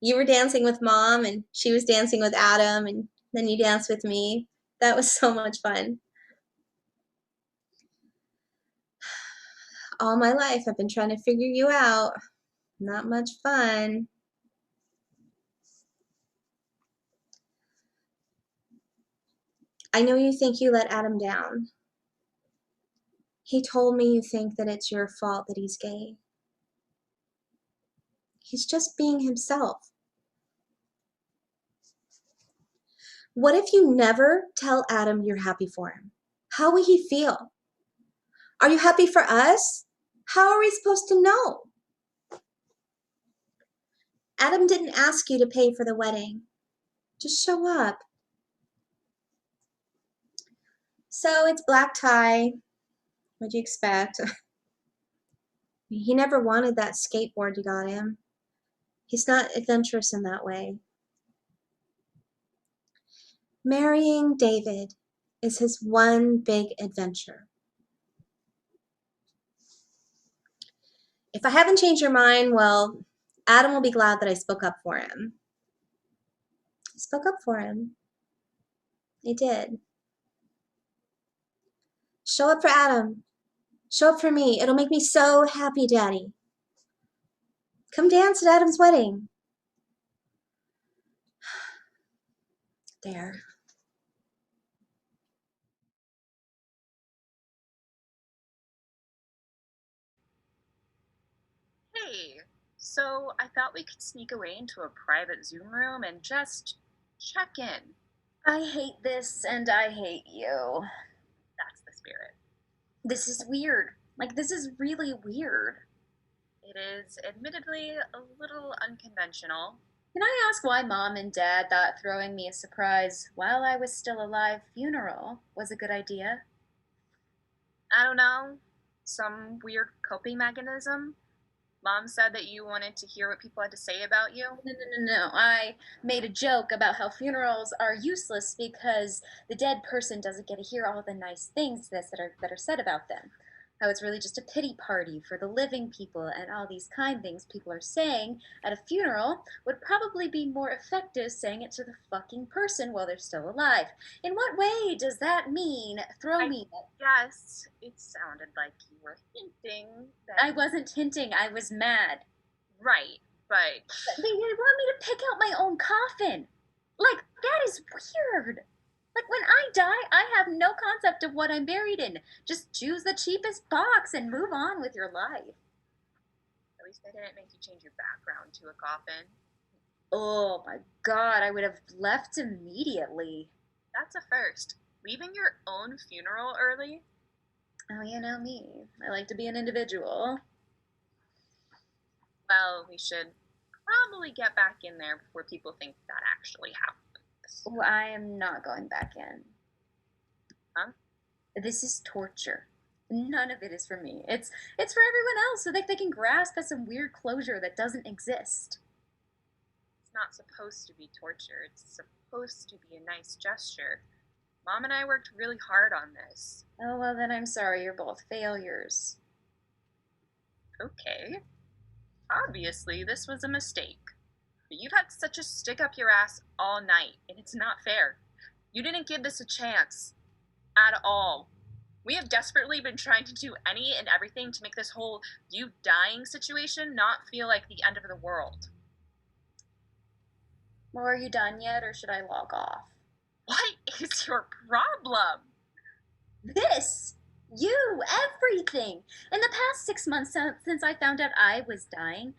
You were dancing with Mom and she was dancing with Adam and then you danced with me. That was so much fun. All my life I've been trying to figure you out. Not much fun. I know you think you let Adam down. He told me you think that it's your fault that he's gay. He's just being himself. What if you never tell Adam you're happy for him? How will he feel? Are you happy for us? How are we supposed to know? Adam didn't ask you to pay for the wedding. Just show up. So it's black tie. What'd you expect? He never wanted that skateboard you got him. He's not adventurous in that way. Marrying David is his one big adventure. If I haven't changed your mind, well, Adam will be glad that I spoke up for him. I spoke up for him. I did. Show up for Adam. Show up for me. It'll make me so happy, Daddy. Come dance at Adam's wedding. There. Hey, so I thought we could sneak away into a private Zoom room and just check in. I hate this and I hate you. That's the spirit. This is weird. Like, this is really weird. It is admittedly a little unconventional. Can I ask why Mom and Dad thought throwing me a surprise while I was still alive funeral was a good idea? I don't know. Some weird coping mechanism? Mom said that you wanted to hear what people had to say about you? No. I made a joke about how funerals are useless because the dead person doesn't get to hear all the nice things that are said about them. How it's really just a pity party for the living people, and all these kind things people are saying at a funeral would probably be more effective saying it to the fucking person while they're still alive. In what way does that mean throw me? Yes, it sounded like you were hinting that. I wasn't hinting, I was mad. Right, but They want me to pick out my own coffin. Like, that is weird. Like, when I die, I have no concept of what I'm buried in. Just choose the cheapest box and move on with your life. At least they didn't make you change your background to a coffin. Oh my god, I would have left immediately. That's a first. Leaving your own funeral early? Oh, you know me. I like to be an individual. Well, we should probably get back in there before people think that actually happened. Oh, I am not going back in. Huh? This is torture. None of it is for me. It's for everyone else so that they can grasp at some weird closure that doesn't exist. It's not supposed to be torture. It's supposed to be a nice gesture. Mom and I worked really hard on this. Oh, well, then I'm sorry. You're both failures. Okay. Obviously, this was a mistake. But you've had such a stick up your ass all night, and it's not fair. You didn't give this a chance. At all. We have desperately been trying to do any and everything to make this whole you dying situation not feel like the end of the world. Well, are you done yet, or should I log off? What is your problem? This! You! Everything! In the past 6 months since I found out I was dying,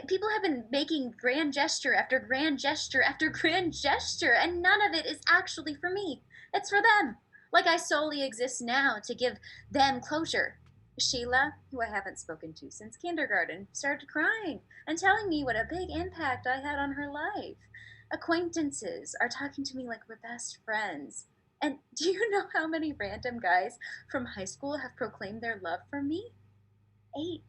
people have been making grand gesture after grand gesture after grand gesture, and none of it is actually for me. It's for them. Like I solely exist now to give them closure. Sheila, who I haven't spoken to since kindergarten, started crying and telling me what a big impact I had on her life. Acquaintances are talking to me like we're best friends. And do you know how many random guys from high school have proclaimed their love for me? 8.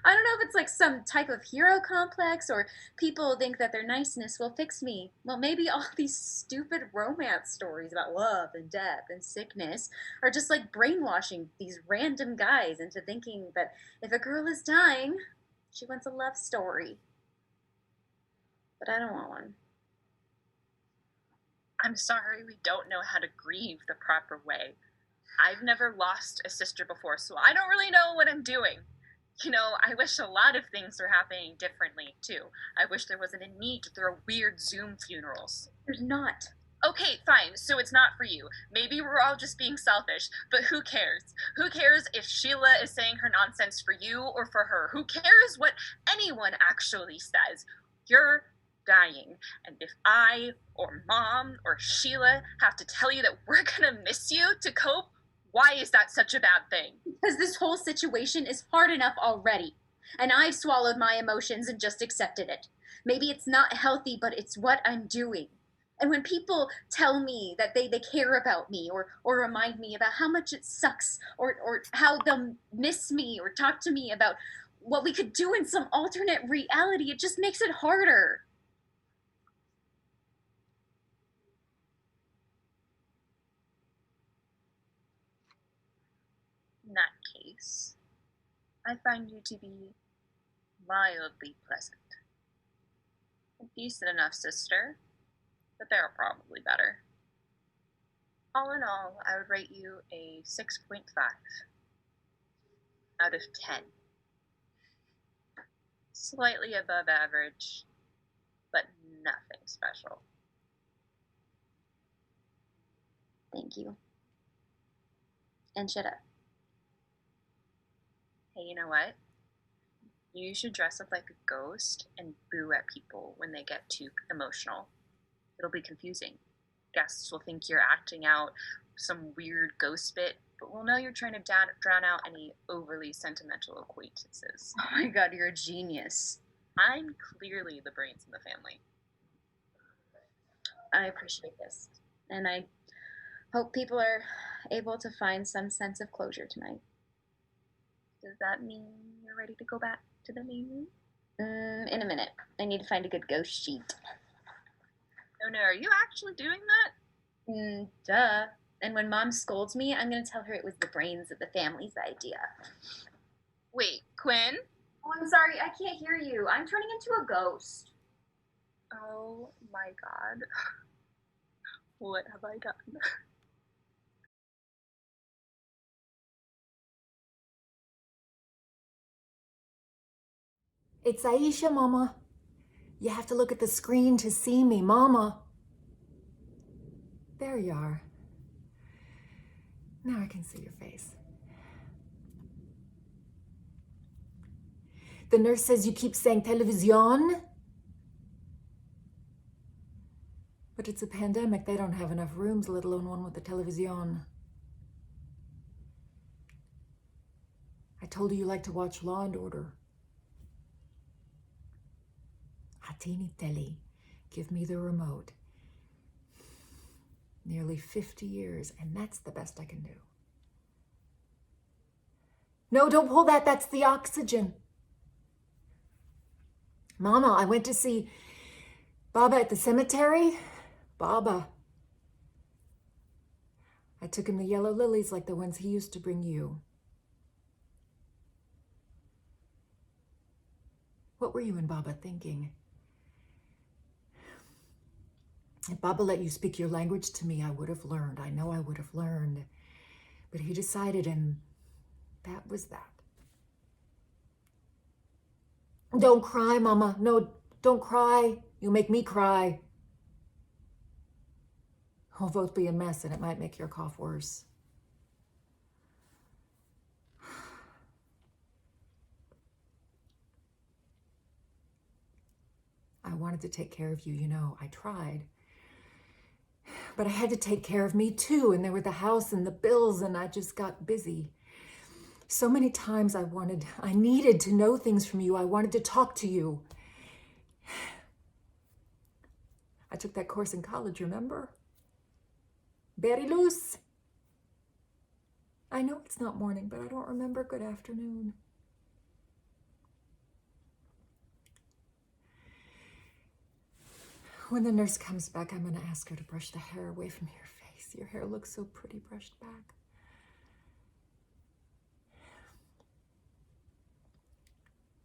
I don't know if it's like some type of hero complex or people think that their niceness will fix me. Well, maybe all these stupid romance stories about love and death and sickness are just like brainwashing these random guys into thinking that if a girl is dying, she wants a love story. But I don't want one. I'm sorry we don't know how to grieve the proper way. I've never lost a sister before, so I don't really know what I'm doing. You know, I wish a lot of things were happening differently, too. I wish there wasn't a need to throw weird Zoom funerals. There's not. Okay, fine, so it's not for you. Maybe we're all just being selfish, but who cares? Who cares if Sheila is saying her nonsense for you or for her? Who cares what anyone actually says? You're dying, and if I or Mom or Sheila have to tell you that we're gonna miss you to cope, why is that such a bad thing? Because this whole situation is hard enough already, and I've swallowed my emotions and just accepted it. Maybe it's not healthy, but it's what I'm doing. And when people tell me that they care about me or remind me about how much it sucks or how they'll miss me or talk to me about what we could do in some alternate reality, it just makes it harder. In that case, I find you to be mildly pleasant. A decent enough sister, but there are probably better. All in all, I would rate you a 6.5 out of 10. Slightly above average, but nothing special. Thank you. And shut up. Hey, you know what? You should dress up like a ghost and boo at people when they get too emotional. It'll be confusing. Guests will think you're acting out some weird ghost bit, but we'll know you're trying to drown out any overly sentimental acquaintances. Oh my god, you're a genius. I'm clearly the brains in the family. I appreciate this. And I hope people are able to find some sense of closure tonight. Does that mean you're ready to go back to the main room? In a minute. I need to find a good ghost sheet. Oh no, are you actually doing that? Duh. And when Mom scolds me, I'm going to tell her it was the brains of the family's idea. Wait, Quinn? Oh, I'm sorry. I can't hear you. I'm turning into a ghost. Oh my god. What have I done? It's Aisha, Mama. You have to look at the screen to see me, Mama. There you are. Now I can see your face. The nurse says you keep saying television. But it's a pandemic. They don't have enough rooms, let alone one with a television. I told you like to watch Law and Order. Hatini telly. Give me the remote. Nearly 50 years, and that's the best I can do. No, don't pull that. That's the oxygen. Mama, I went to see Baba at the cemetery. Baba. I took him to yellow lilies like the ones he used to bring you. What were you and Baba thinking? If Baba let you speak your language to me, I would have learned. I know I would have learned. But he decided, and that was that. Don't cry, Mama. No, don't cry. You'll make me cry. We'll both be a mess, and it might make your cough worse. I wanted to take care of you, you know. I tried. But I had to take care of me too, and there were the house and the bills, and I just got busy. So many times I needed to know things from you. I wanted to talk to you. I took that course in college, remember? Very loose. I know it's not morning, but I don't remember good afternoon. When the nurse comes back, I'm going to ask her to brush the hair away from your face. Your hair looks so pretty brushed back.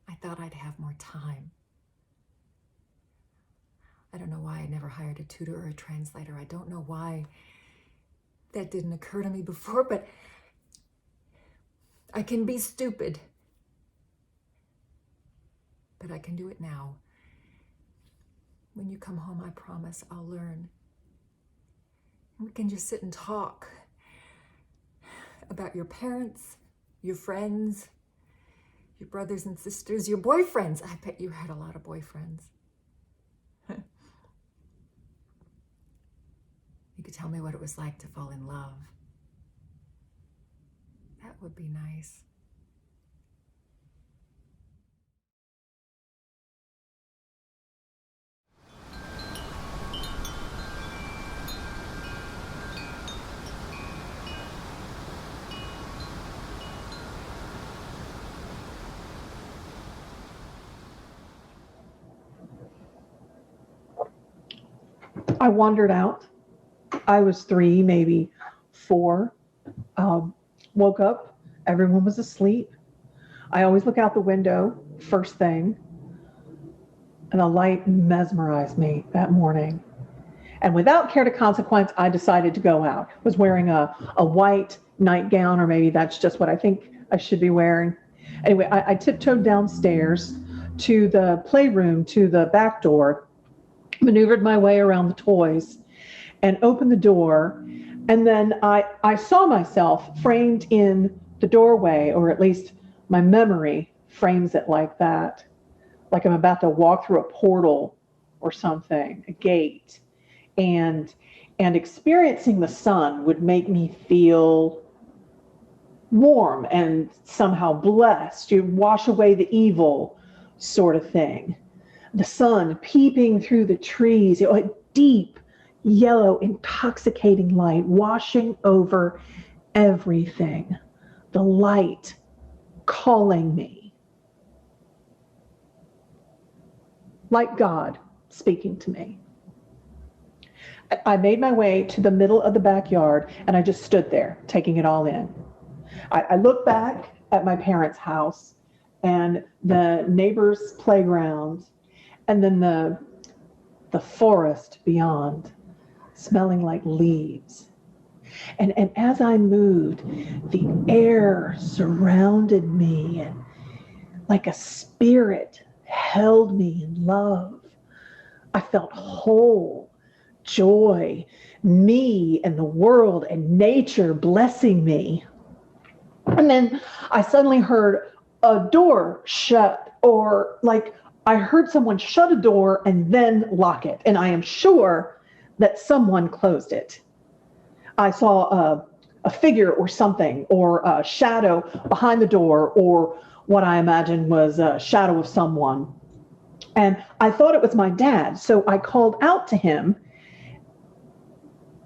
I thought I'd have more time. I don't know why I never hired a tutor or a translator. I don't know why that didn't occur to me before, but I can be stupid. But I can do it now. When you come home, I promise I'll learn. We can just sit and talk about your parents, your friends, your brothers and sisters, your boyfriends. I bet you had a lot of boyfriends. You could tell me what it was like to fall in love. That would be nice. I wandered out. I was 3, maybe 4. Woke up. Everyone was asleep. I always look out the window first thing, and a light mesmerized me that morning. And without care to consequence, I decided to go out. Was wearing a white nightgown, or maybe that's just what I think I should be wearing. Anyway, I tiptoed downstairs to the playroom, to the back door, maneuvered my way around the toys, and opened the door. And then I saw myself framed in the doorway, or at least my memory frames it like that, like I'm about to walk through a portal or something, a gate. And experiencing the sun would make me feel warm and somehow blessed. You wash away the evil sort of thing. The sun peeping through the trees, a deep, yellow, intoxicating light washing over everything. The light calling me. Like God speaking to me. I made my way to the middle of the backyard and I just stood there, taking it all in. I looked back at my parents' house and the neighbor's playground and then the forest beyond, smelling like leaves. And as I moved, the air surrounded me and like a spirit held me in love. I felt whole, joy, me and the world and nature blessing me. And then I suddenly heard a door shut, or like I heard someone shut a door and then lock it. And I am sure that someone closed it. I saw a figure or something, or a shadow behind the door, or what I imagined was a shadow of someone. And I thought it was my dad, so I called out to him.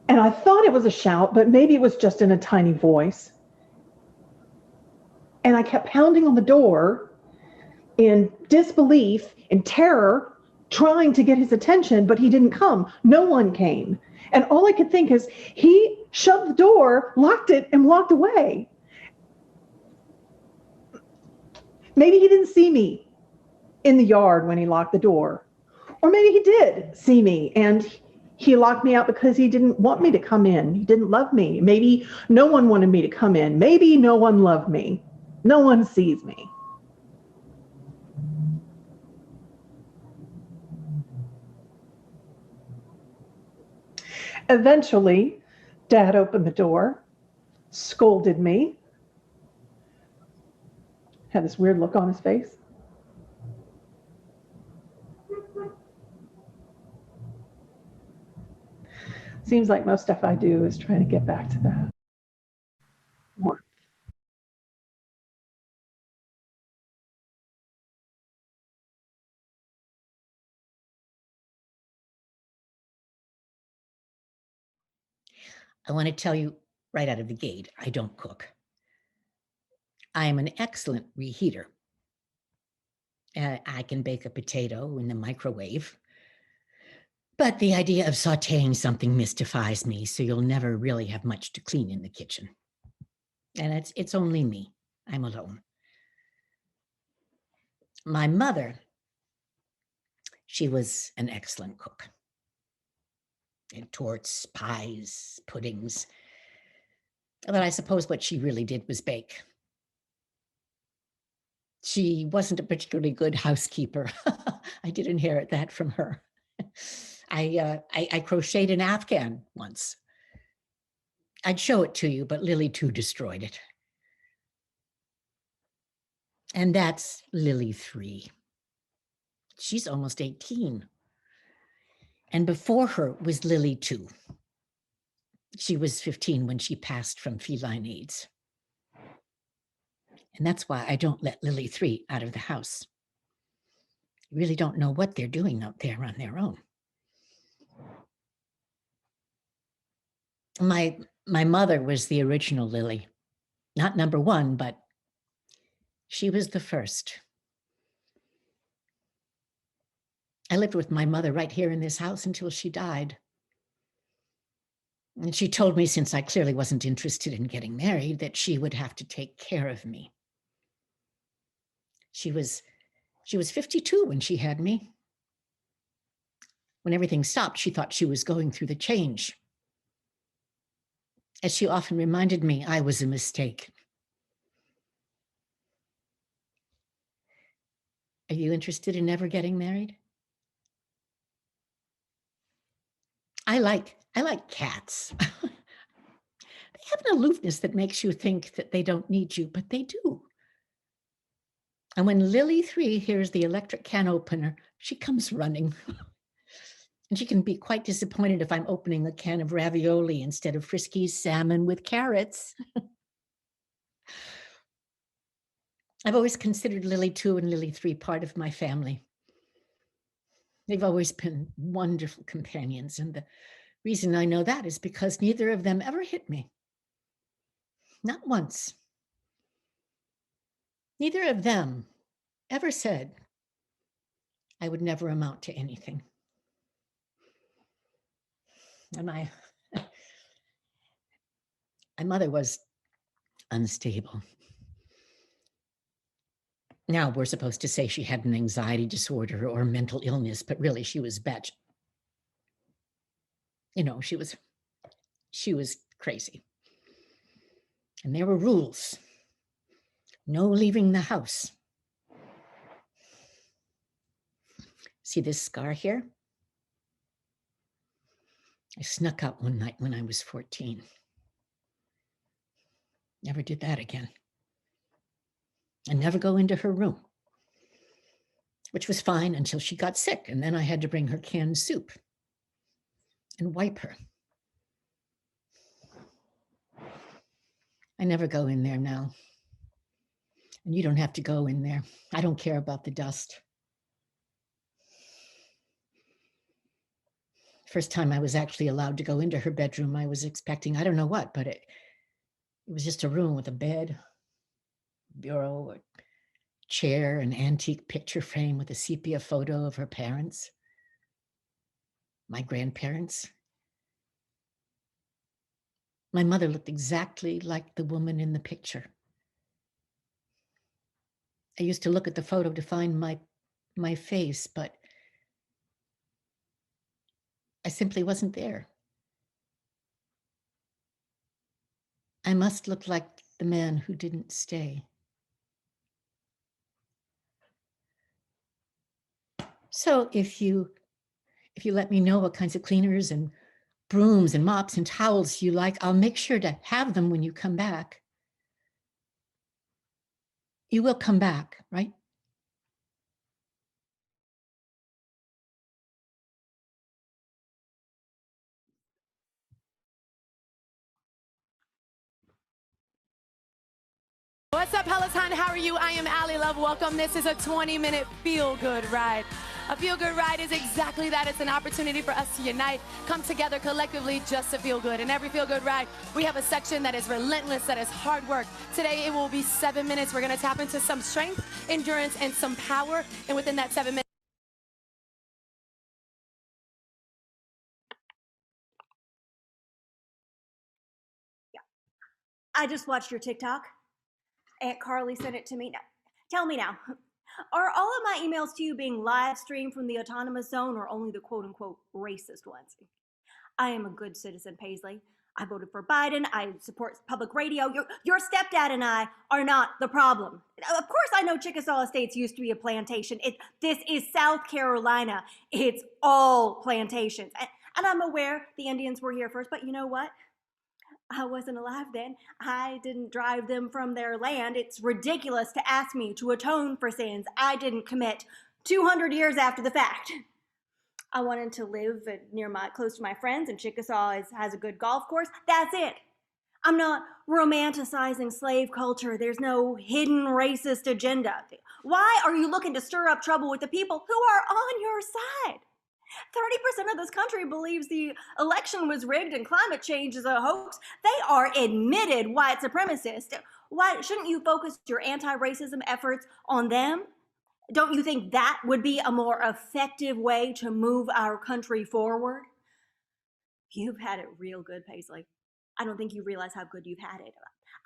And I thought it was a shout, but maybe it was just in a tiny voice. And I kept pounding on the door in disbelief, in terror, trying to get his attention, but he didn't come. No one came. And all I could think is he shut the door, locked it, and walked away. Maybe he didn't see me in the yard when he locked the door. Or maybe he did see me and he locked me out because he didn't want me to come in. He didn't love me. Maybe no one wanted me to come in. Maybe no one loved me. No one sees me. Eventually, Dad opened the door, scolded me, had this weird look on his face. Seems like most stuff I do is trying to get back to that. More. I want to tell you right out of the gate, I don't cook. I am an excellent reheater. I can bake a potato in the microwave. But the idea of sautéing something mystifies me, so you'll never really have much to clean in the kitchen. And it's only me. I'm alone. My mother, she was an excellent cook. And torts, pies, puddings. But I suppose what she really did was bake. She wasn't a particularly good housekeeper. I did inherit that from her. I crocheted an Afghan once. I'd show it to you, but Lily too destroyed it. And that's Lily 3. She's almost 18. And before her was Lily 2. She was 15 when she passed from feline AIDS. And that's why I don't let Lily 3 out of the house. You really don't know what they're doing out there on their own. My mother was the original Lily. Not number 1, but she was the first. I lived with my mother right here in this house until she died. And she told me, since I clearly wasn't interested in getting married, that she would have to take care of me. She was 52 when she had me. When everything stopped, she thought she was going through the change. As she often reminded me, I was a mistake. Are you interested in ever getting married? I like cats. They have an aloofness that makes you think that they don't need you, but they do. And when Lily 3 hears the electric can opener, she comes running. And she can be quite disappointed if I'm opening a can of ravioli instead of Friskies salmon with carrots. I've always considered Lily 2 and Lily 3 part of my family. They've always been wonderful companions, and the reason I know that is because neither of them ever hit me. Not once. Neither of them ever said I would never amount to anything. And my mother was unstable. Now we're supposed to say she had an anxiety disorder or mental illness, but really she was she was crazy. And there were rules. No leaving the house. See this scar here? I snuck out one night when I was 14. Never did that again. And never go into her room, which was fine until she got sick. And then I had to bring her canned soup and wipe her. I never go in there now. And you don't have to go in there. I don't care about the dust. First time I was actually allowed to go into her bedroom, I was expecting, I don't know what, but it was just a room with a bed, bureau, a chair, an antique picture frame with a sepia photo of her parents, my grandparents. My mother looked exactly like the woman in the picture. I used to look at the photo to find my face, but I simply wasn't there. I must look like the man who didn't stay. So if you let me know what kinds of cleaners and brooms and mops and towels you like, I'll make sure to have them when you come back. You will come back, right? What's up, Peloton? How are you? I am Allie Love. Welcome. This is a 20-minute feel-good ride. A feel-good ride is exactly that. It's an opportunity for us to unite, come together collectively just to feel good. In every feel-good ride, we have a section that is relentless, that is hard work. Today, it will be 7 minutes. We're going to tap into some strength, endurance, and some power. And within that 7 minutes, I just watched your TikTok. Aunt Carly sent it to me. Now, tell me now, are all of my emails to you being live streamed from the autonomous zone or only the quote-unquote racist ones? I am a good citizen, Paisley. I voted for Biden. I support public radio. Your stepdad and I are not the problem. Of course, I know Chickasaw Estates used to be a plantation. This is South Carolina. It's all plantations. And I'm aware the Indians were here first, but you know what? I wasn't alive then. I didn't drive them from their land. It's ridiculous to ask me to atone for sins I didn't commit 200 years after the fact. I wanted to live close to my friends, and Chickasaw has a good golf course. That's it. I'm not romanticizing slave culture. There's no hidden racist agenda. Why are you looking to stir up trouble with the people who are on your side? 30% of this country believes the election was rigged and climate change is a hoax. They are admitted white supremacists. Why shouldn't you focus your anti-racism efforts on them? Don't you think that would be a more effective way to move our country forward? You've had it real good, Paisley. I don't think you realize how good you've had it.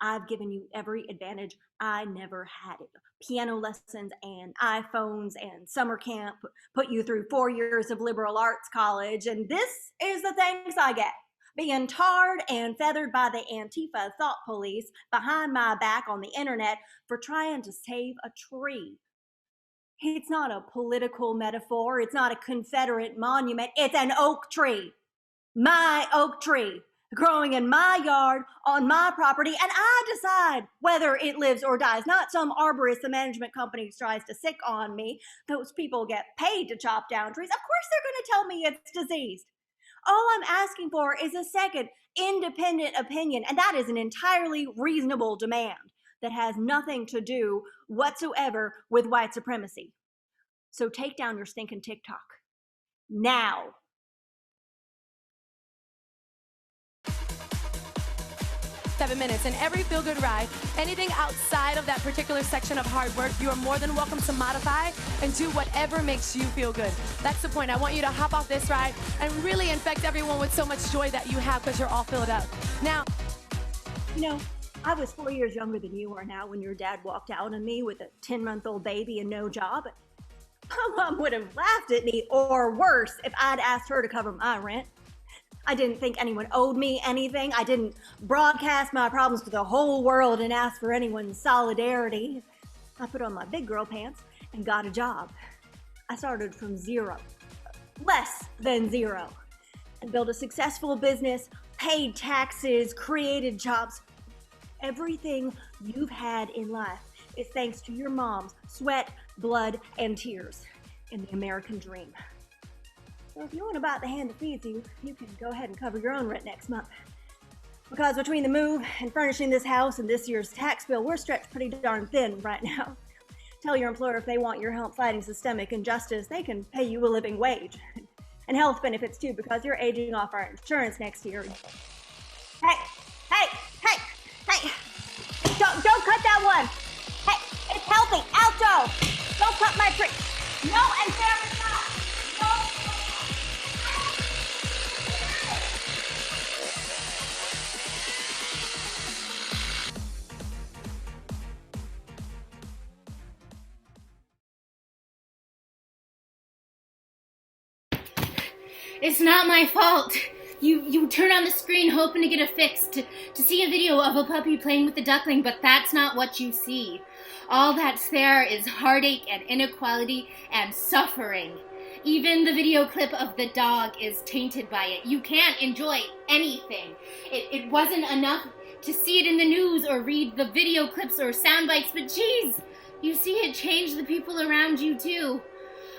I've given you every advantage I never had it. Piano lessons and iPhones and summer camp, put you through 4 years of liberal arts college, and this is the thanks I get. Being tarred and feathered by the Antifa thought police behind my back on the internet for trying to save a tree. It's not a political metaphor. It's not a Confederate monument. It's an oak tree. My oak tree. Growing in my yard, on my property, and I decide whether it lives or dies. Not some arborist the management company tries to sick on me. Those people get paid to chop down trees. Of course they're going to tell me it's diseased. All I'm asking for is a second independent opinion, and that is an entirely reasonable demand that has nothing to do whatsoever with white supremacy. So take down your stinking TikTok. Now. 7 minutes. And every feel-good ride, anything outside of that particular section of hard work, you are more than welcome to modify and do whatever makes you feel good. That's the point. I want you to hop off this ride and really infect everyone with so much joy that you have because you're all filled up. Now, You know, I was 4 years younger than you are now when your dad walked out on me with a 10-month-old baby and no job. My mom would have laughed at me, or worse, if I'd asked her to cover my rent. I didn't think anyone owed me anything. I didn't broadcast my problems to the whole world and ask for anyone's solidarity. I put on my big girl pants and got a job. I started from zero, less than zero, and built a successful business, paid taxes, created jobs. Everything you've had in life is thanks to your mom's sweat, blood, and tears in the American dream. So if you want to bite the hand that feeds you, you can go ahead and cover your own rent next month. Because between the move and furnishing this house and this year's tax bill, we're stretched pretty darn thin right now. Tell your employer if they want your help fighting systemic injustice, they can pay you a living wage. And health benefits too, because you're aging off our insurance next year. Hey! Don't cut that one! Hey, it's healthy! Alto! Don't cut my tree! No, and Sarah, stop! No! It's not my fault. You turn on the screen hoping to get a fix, to see a video of a puppy playing with a duckling, but that's not what you see. All that's there is heartache and inequality and suffering. Even the video clip of the dog is tainted by it. You can't enjoy anything. It wasn't enough to see it in the news or read the video clips or sound bites, but geez, you see it change the people around you too.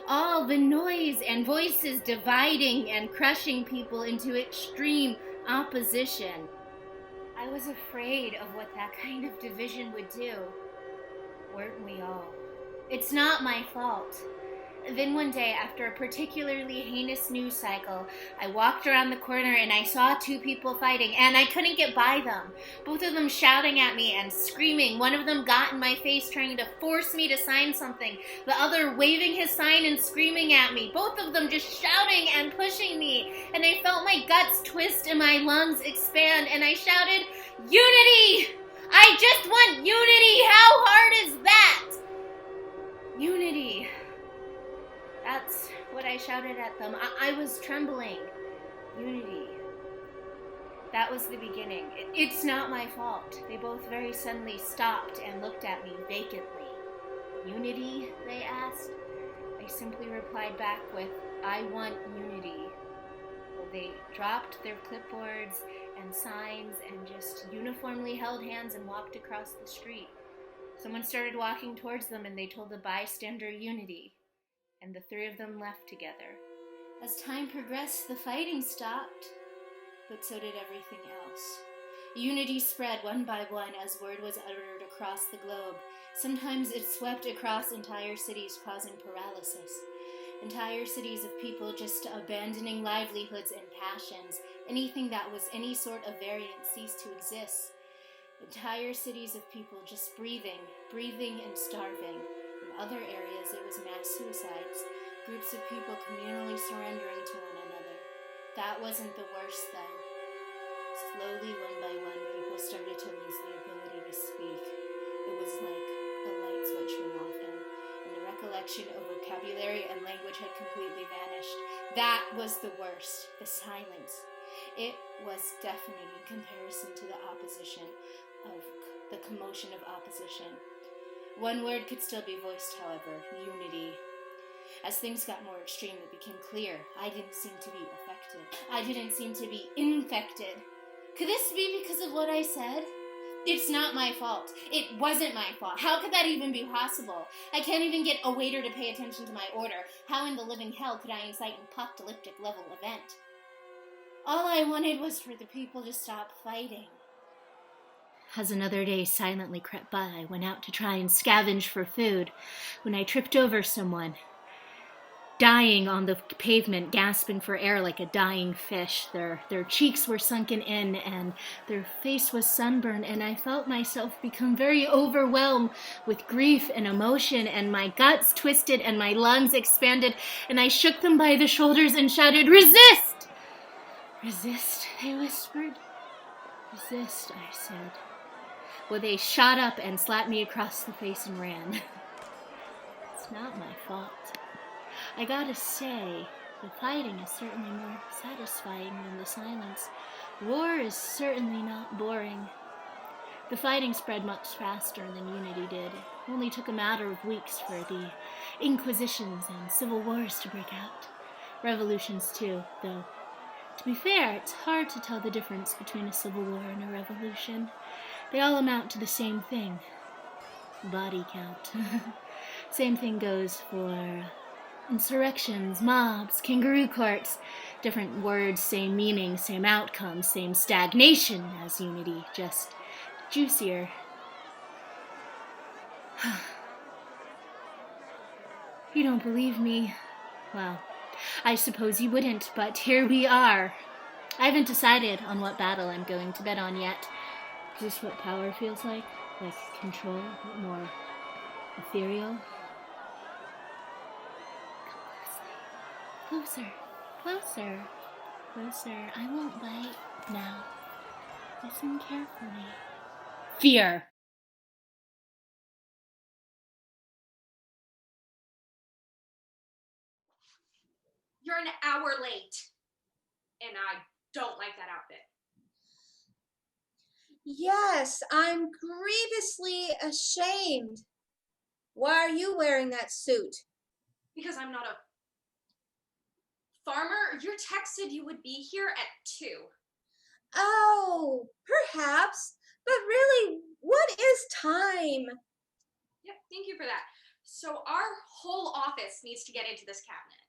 All the noise and voices dividing and crushing people into extreme opposition. I was afraid of what that kind of division would do. Weren't we all? It's not my fault. Then one day, after a particularly heinous news cycle, I walked around the corner and I saw two people fighting, and I couldn't get by them. Both of them shouting at me and screaming. One of them got in my face trying to force me to sign something. The other waving his sign and screaming at me. Both of them just shouting and pushing me. And I felt my guts twist and my lungs expand, and I shouted, "Unity! I just want unity! How hard is that?" Unity. That's what I shouted at them. I was trembling. Unity. That was the beginning. It's not my fault. They both very suddenly stopped and looked at me vacantly. Unity, they asked. I simply replied back with, "I want unity." Well, they dropped their clipboards and signs and just uniformly held hands and walked across the street. Someone started walking towards them and they told the bystander unity. And the three of them left together. As time progressed, the fighting stopped, but so did everything else. Unity spread one by one as word was uttered across the globe. Sometimes it swept across entire cities, causing paralysis. Entire cities of people just abandoning livelihoods and passions. Anything that was any sort of variant ceased to exist. Entire cities of people just breathing and starving. In other areas, it was mass suicides, groups of people communally surrendering to one another. That wasn't the worst, though. Slowly, one by one, people started to lose the ability to speak. It was like a light switch went off, and the recollection of vocabulary and language had completely vanished. That was the worst, the silence. It was deafening in comparison to the opposition of the commotion of opposition. One word could still be voiced, however, unity. As things got more extreme, it became clear I didn't seem to be affected. I didn't seem to be infected. Could this be because of what I said? It's not my fault. It wasn't my fault. How could that even be possible? I can't even get a waiter to pay attention to my order. How in the living hell could I incite an apocalyptic level event? All I wanted was for the people to stop fighting. As another day silently crept by, I went out to try and scavenge for food when I tripped over someone. dying on the pavement, gasping for air like a dying fish. Their cheeks were sunken in, and their face was sunburned, and I felt myself become very overwhelmed with grief and emotion, and my guts twisted and my lungs expanded, and I shook them by the shoulders and shouted, "Resist! Resist," they whispered. "Resist," I said. Well, they shot up and slapped me across the face and ran. It's not my fault. I gotta say, the fighting is certainly more satisfying than the silence. War is certainly not boring. The fighting spread much faster than unity did. It only took a matter of weeks for the inquisitions and civil wars to break out. Revolutions too, though. To be fair, it's hard to tell the difference between a civil war and a revolution. They all amount to the same thing. Body count. Same thing goes for insurrections, mobs, kangaroo courts. Different words, same meaning, same outcome, same stagnation as unity, just juicier. You don't believe me? Well, I suppose you wouldn't, but here we are. I haven't decided on what battle I'm going to bet on yet. Is this what power feels like? Like control, but more ethereal? Closer, closer, closer. I won't bite now. Listen carefully. Fear. You're an hour late, and I don't like that outfit. Yes, I'm grievously ashamed. Why are you wearing that suit? Because I'm not a farmer. You texted you would be here at 2. Oh, perhaps. But really, what is time? Yep, thank you for that. So our whole office needs to get into this cabinet.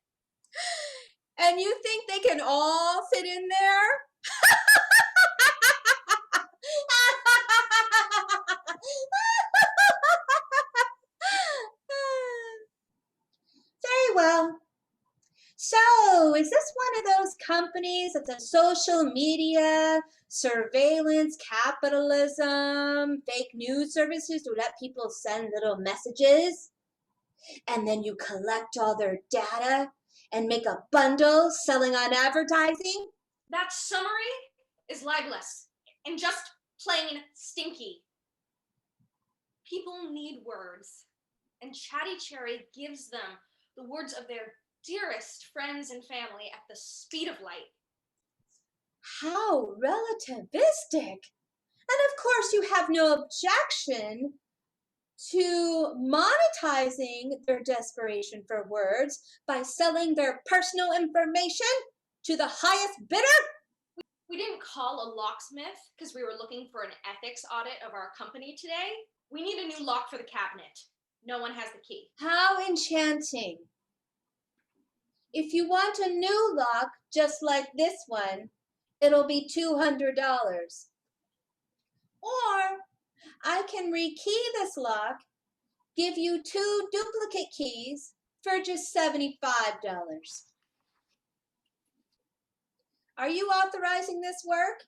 And you think they can all fit in there? Very well. So, is this one of those companies that's a social media, surveillance, capitalism, fake news services to let people send little messages? And then you collect all their data and make a bundle selling on advertising? That summary is libelous and just plain stinky. People need words, and Chatty Cherry gives them the words of their dearest friends and family at the speed of light. How relativistic. And of course, you have no objection to monetizing their desperation for words by selling their personal information to the highest bidder? We didn't call a locksmith because we were looking for an ethics audit of our company today. We need a new lock for the cabinet. No one has the key. How enchanting. If you want a new lock just like this one, it'll be $200. Or I can rekey this lock, give you 2 duplicate keys for just $75. Are you authorizing this work?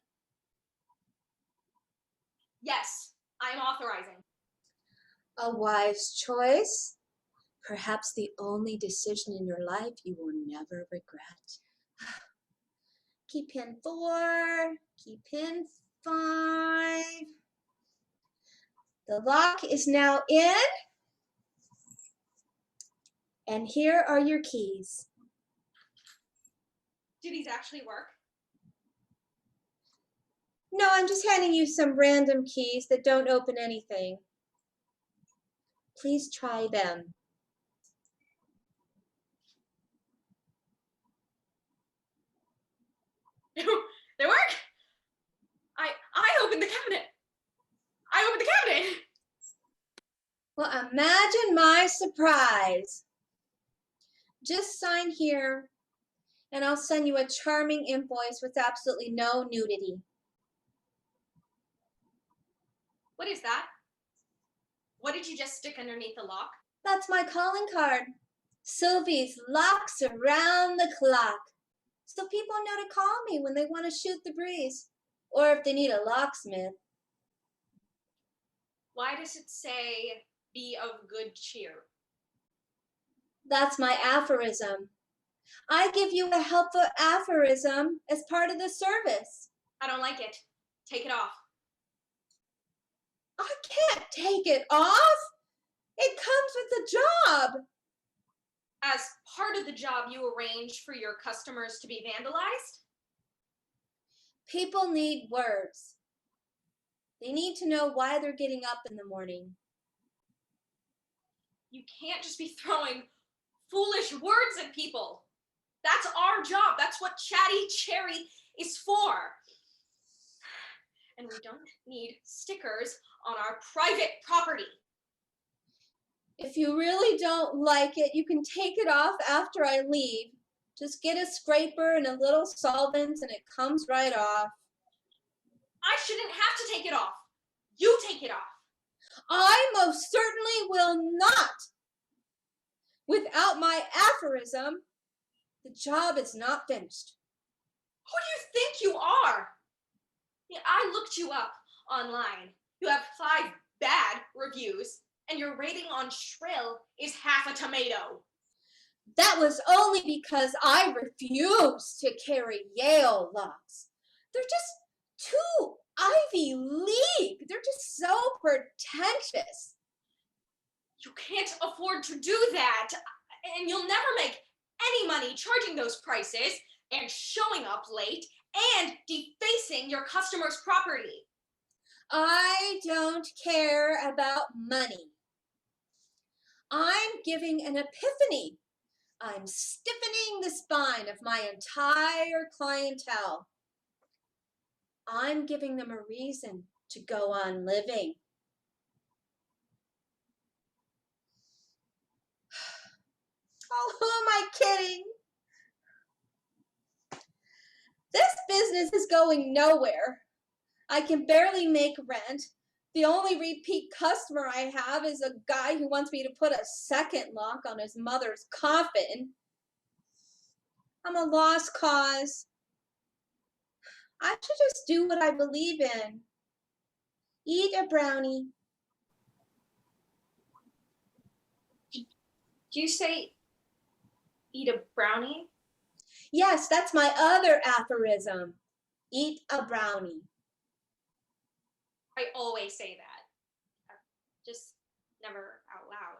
Yes, I'm authorizing. A wise choice. Perhaps the only decision in your life you will never regret. Key pin 4, key pin 5. The lock is now in. And here are your keys. Do these actually work? No, I'm just handing you some random keys that don't open anything. Please try them. They work? I opened the cabinet. I opened the cabinet. Well, imagine my surprise. Just sign here, and I'll send you a charming invoice with absolutely no nudity. What is that? What did you just stick underneath the lock? That's my calling card. Sylvie's locks around the clock. So people know to call me when they want to shoot the breeze, or if they need a locksmith. Why does it say, be of good cheer? That's my aphorism. I give you a helpful aphorism as part of the service. I don't like it. Take it off. I can't take it off. It comes with the job. As part of the job, you arrange for your customers to be vandalized? People need words. They need to know why they're getting up in the morning. You can't just be throwing foolish words at people. That's our job. That's what Chatty Cherry is for. And we don't need stickers on our private property. If you really don't like it, you can take it off after I leave. Just get a scraper and a little solvent and it comes right off. I shouldn't have to take it off. You take it off. I most certainly will not. Without my aphorism, the job is not finished. Who do you think you are? Yeah, I looked you up online. You have 5 bad reviews, and your rating on Shrill is half a tomato. That was only because I refuse to carry Yale locks. They're just too Ivy League. They're just so pretentious. You can't afford to do that, and you'll never make any money charging those prices and showing up late and defacing your customer's property. I don't care about money. I'm giving an epiphany. I'm stiffening the spine of my entire clientele. I'm giving them a reason to go on living. Oh, who am I kidding? This business is going nowhere. I can barely make rent. The only repeat customer I have is a guy who wants me to put a second lock on his mother's coffin. I'm a lost cause. I should just do what I believe in. Eat a brownie. Did you say eat a brownie? Yes, that's my other aphorism. Eat a brownie. I always say that. Just never out loud.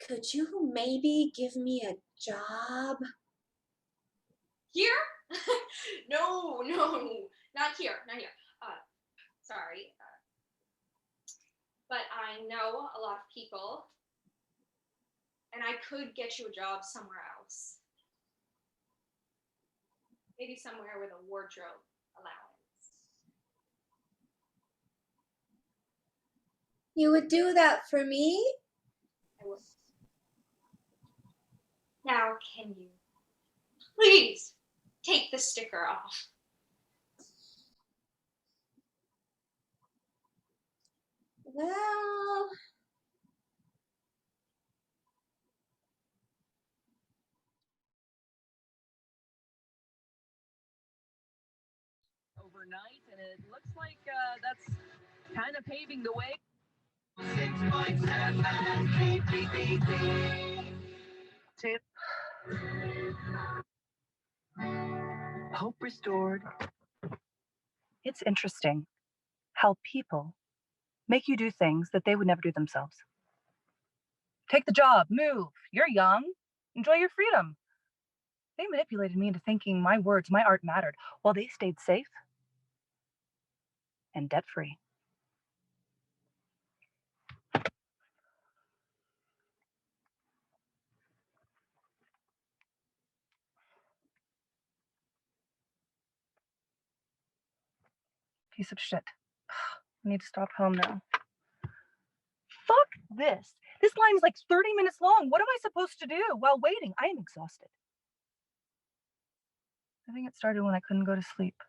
Could you maybe give me a job? Here? No, not here, not here. Sorry. But I know a lot of people, and I could get you a job somewhere else. Maybe somewhere with a wardrobe allowance. You would do that for me? I would. Now, can you please take the sticker off? Well, overnight, and it looks like that's kind of paving the way. 6.7 tip. Hope restored. It's interesting how people make you do things that they would never do themselves. Take the job, move. You're young. Enjoy your freedom. They manipulated me into thinking my words, my art mattered, while they stayed safe and debt-free. Piece of shit. I need to stop home now. Fuck this. This line is like 30 minutes long. What am I supposed to do while waiting? I am exhausted. I think it started when I couldn't go to sleep.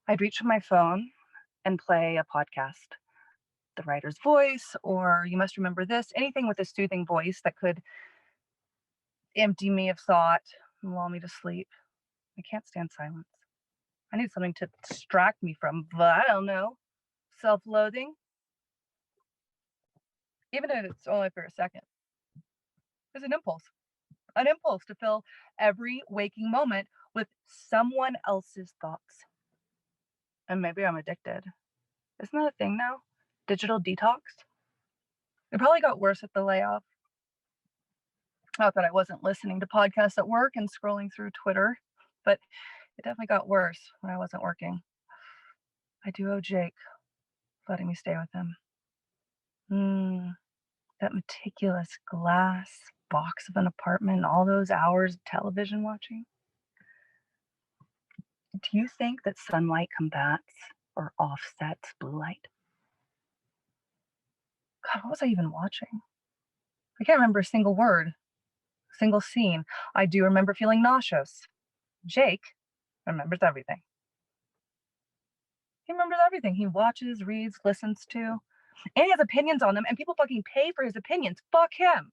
I'd reach for my phone and play a podcast. the writer's voice, or you must remember this, anything with a soothing voice that could empty me of thought and lull me to sleep. I can't stand silence. I need something to distract me from, I don't know, self-loathing. Even if it's only for a second. There's an impulse to fill every waking moment with someone else's thoughts. And maybe I'm addicted. Isn't that a thing now? Digital detox? It probably got worse at the layoff. Not that I wasn't listening to podcasts at work and scrolling through Twitter, but it definitely got worse when I wasn't working. I do owe Jake letting me stay with him. That meticulous glass box of an apartment, all those hours of television watching. Do you think that sunlight combats or offsets blue light? God, what was I even watching? I can't remember a single word, a single scene. I do remember feeling nauseous. Jake remembers everything. He remembers everything. He watches, reads, listens to, and he has opinions on them, and people fucking pay for his opinions. Fuck him.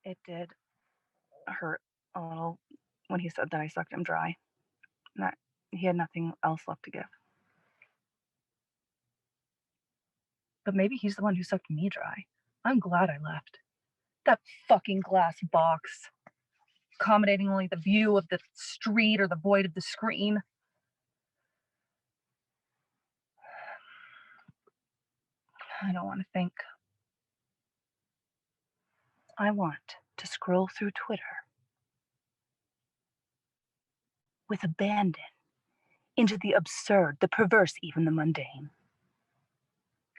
It did hurt a little when he said that I sucked him dry, that he had nothing else left to give. But maybe he's the one who sucked me dry. I'm glad I left. That fucking glass box, accommodating only the view of the street or the void of the screen. I don't want to think. I want to scroll through Twitter with abandon into the absurd, the perverse, even the mundane.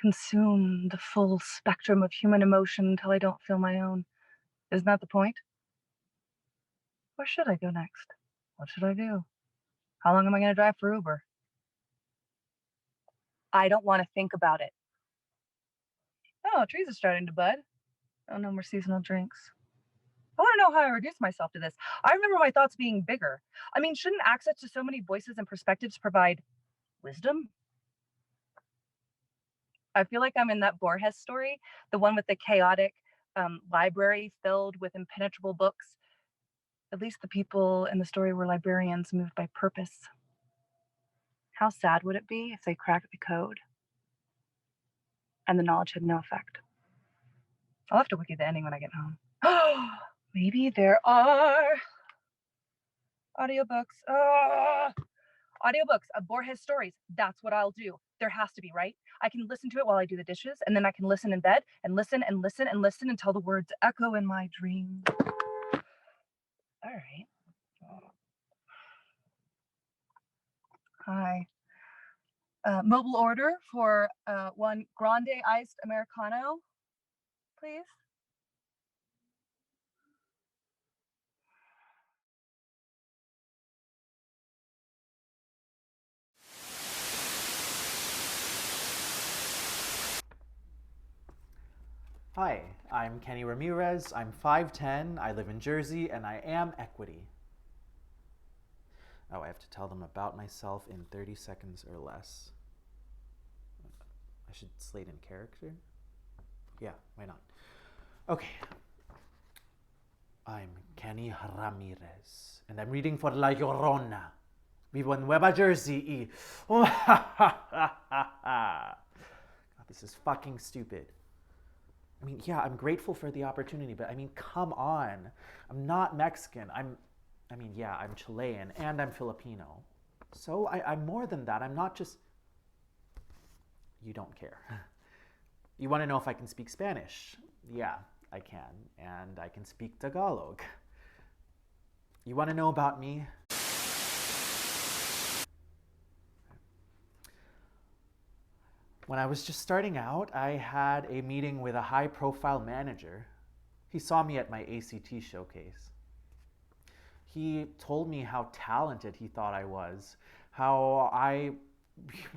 Consume the full spectrum of human emotion until I don't feel my own. Isn't that the point? Where should I go next? What should I do? How long am I going to drive for Uber? I don't want to think about it. Oh, trees are starting to bud. Oh, no more seasonal drinks. I want to know how I reduce myself to this. I remember my thoughts being bigger. I mean, shouldn't access to so many voices and perspectives provide wisdom? I feel like I'm in that Borges story, the one with the chaotic library filled with impenetrable books. At least the people in the story were librarians moved by purpose. How sad would it be if they cracked the code and the knowledge had no effect? I'll have to wiki the ending when I get home. Maybe there are audiobooks. Audiobooks of Borges stories. That's what I'll do. There has to be, right? I can listen to it while I do the dishes, and then I can listen in bed and listen and listen and listen until the words echo in my dreams. All right. Hi. Mobile order for one grande iced Americano, please. Hi, I'm Kenny Ramirez. I'm 5'10", I live in Jersey, and I am equity. Oh, I have to tell them about myself in 30 seconds or less. I should slate in character? Yeah, why not? Okay. I'm Kenny Ramirez, and I'm reading for La Llorona. Vivo en Nueva Jersey. God, this is fucking stupid. I mean, yeah, I'm grateful for the opportunity, but I mean, come on. I'm not Mexican. I'm Chilean and I'm Filipino. So I'm more than that. I'm not just... You don't care. You want to know if I can speak Spanish? Yeah, I can. And I can speak Tagalog. You want to know about me? When I was just starting out, I had a meeting with a high-profile manager. He saw me at my ACT showcase. He told me how talented he thought I was, how I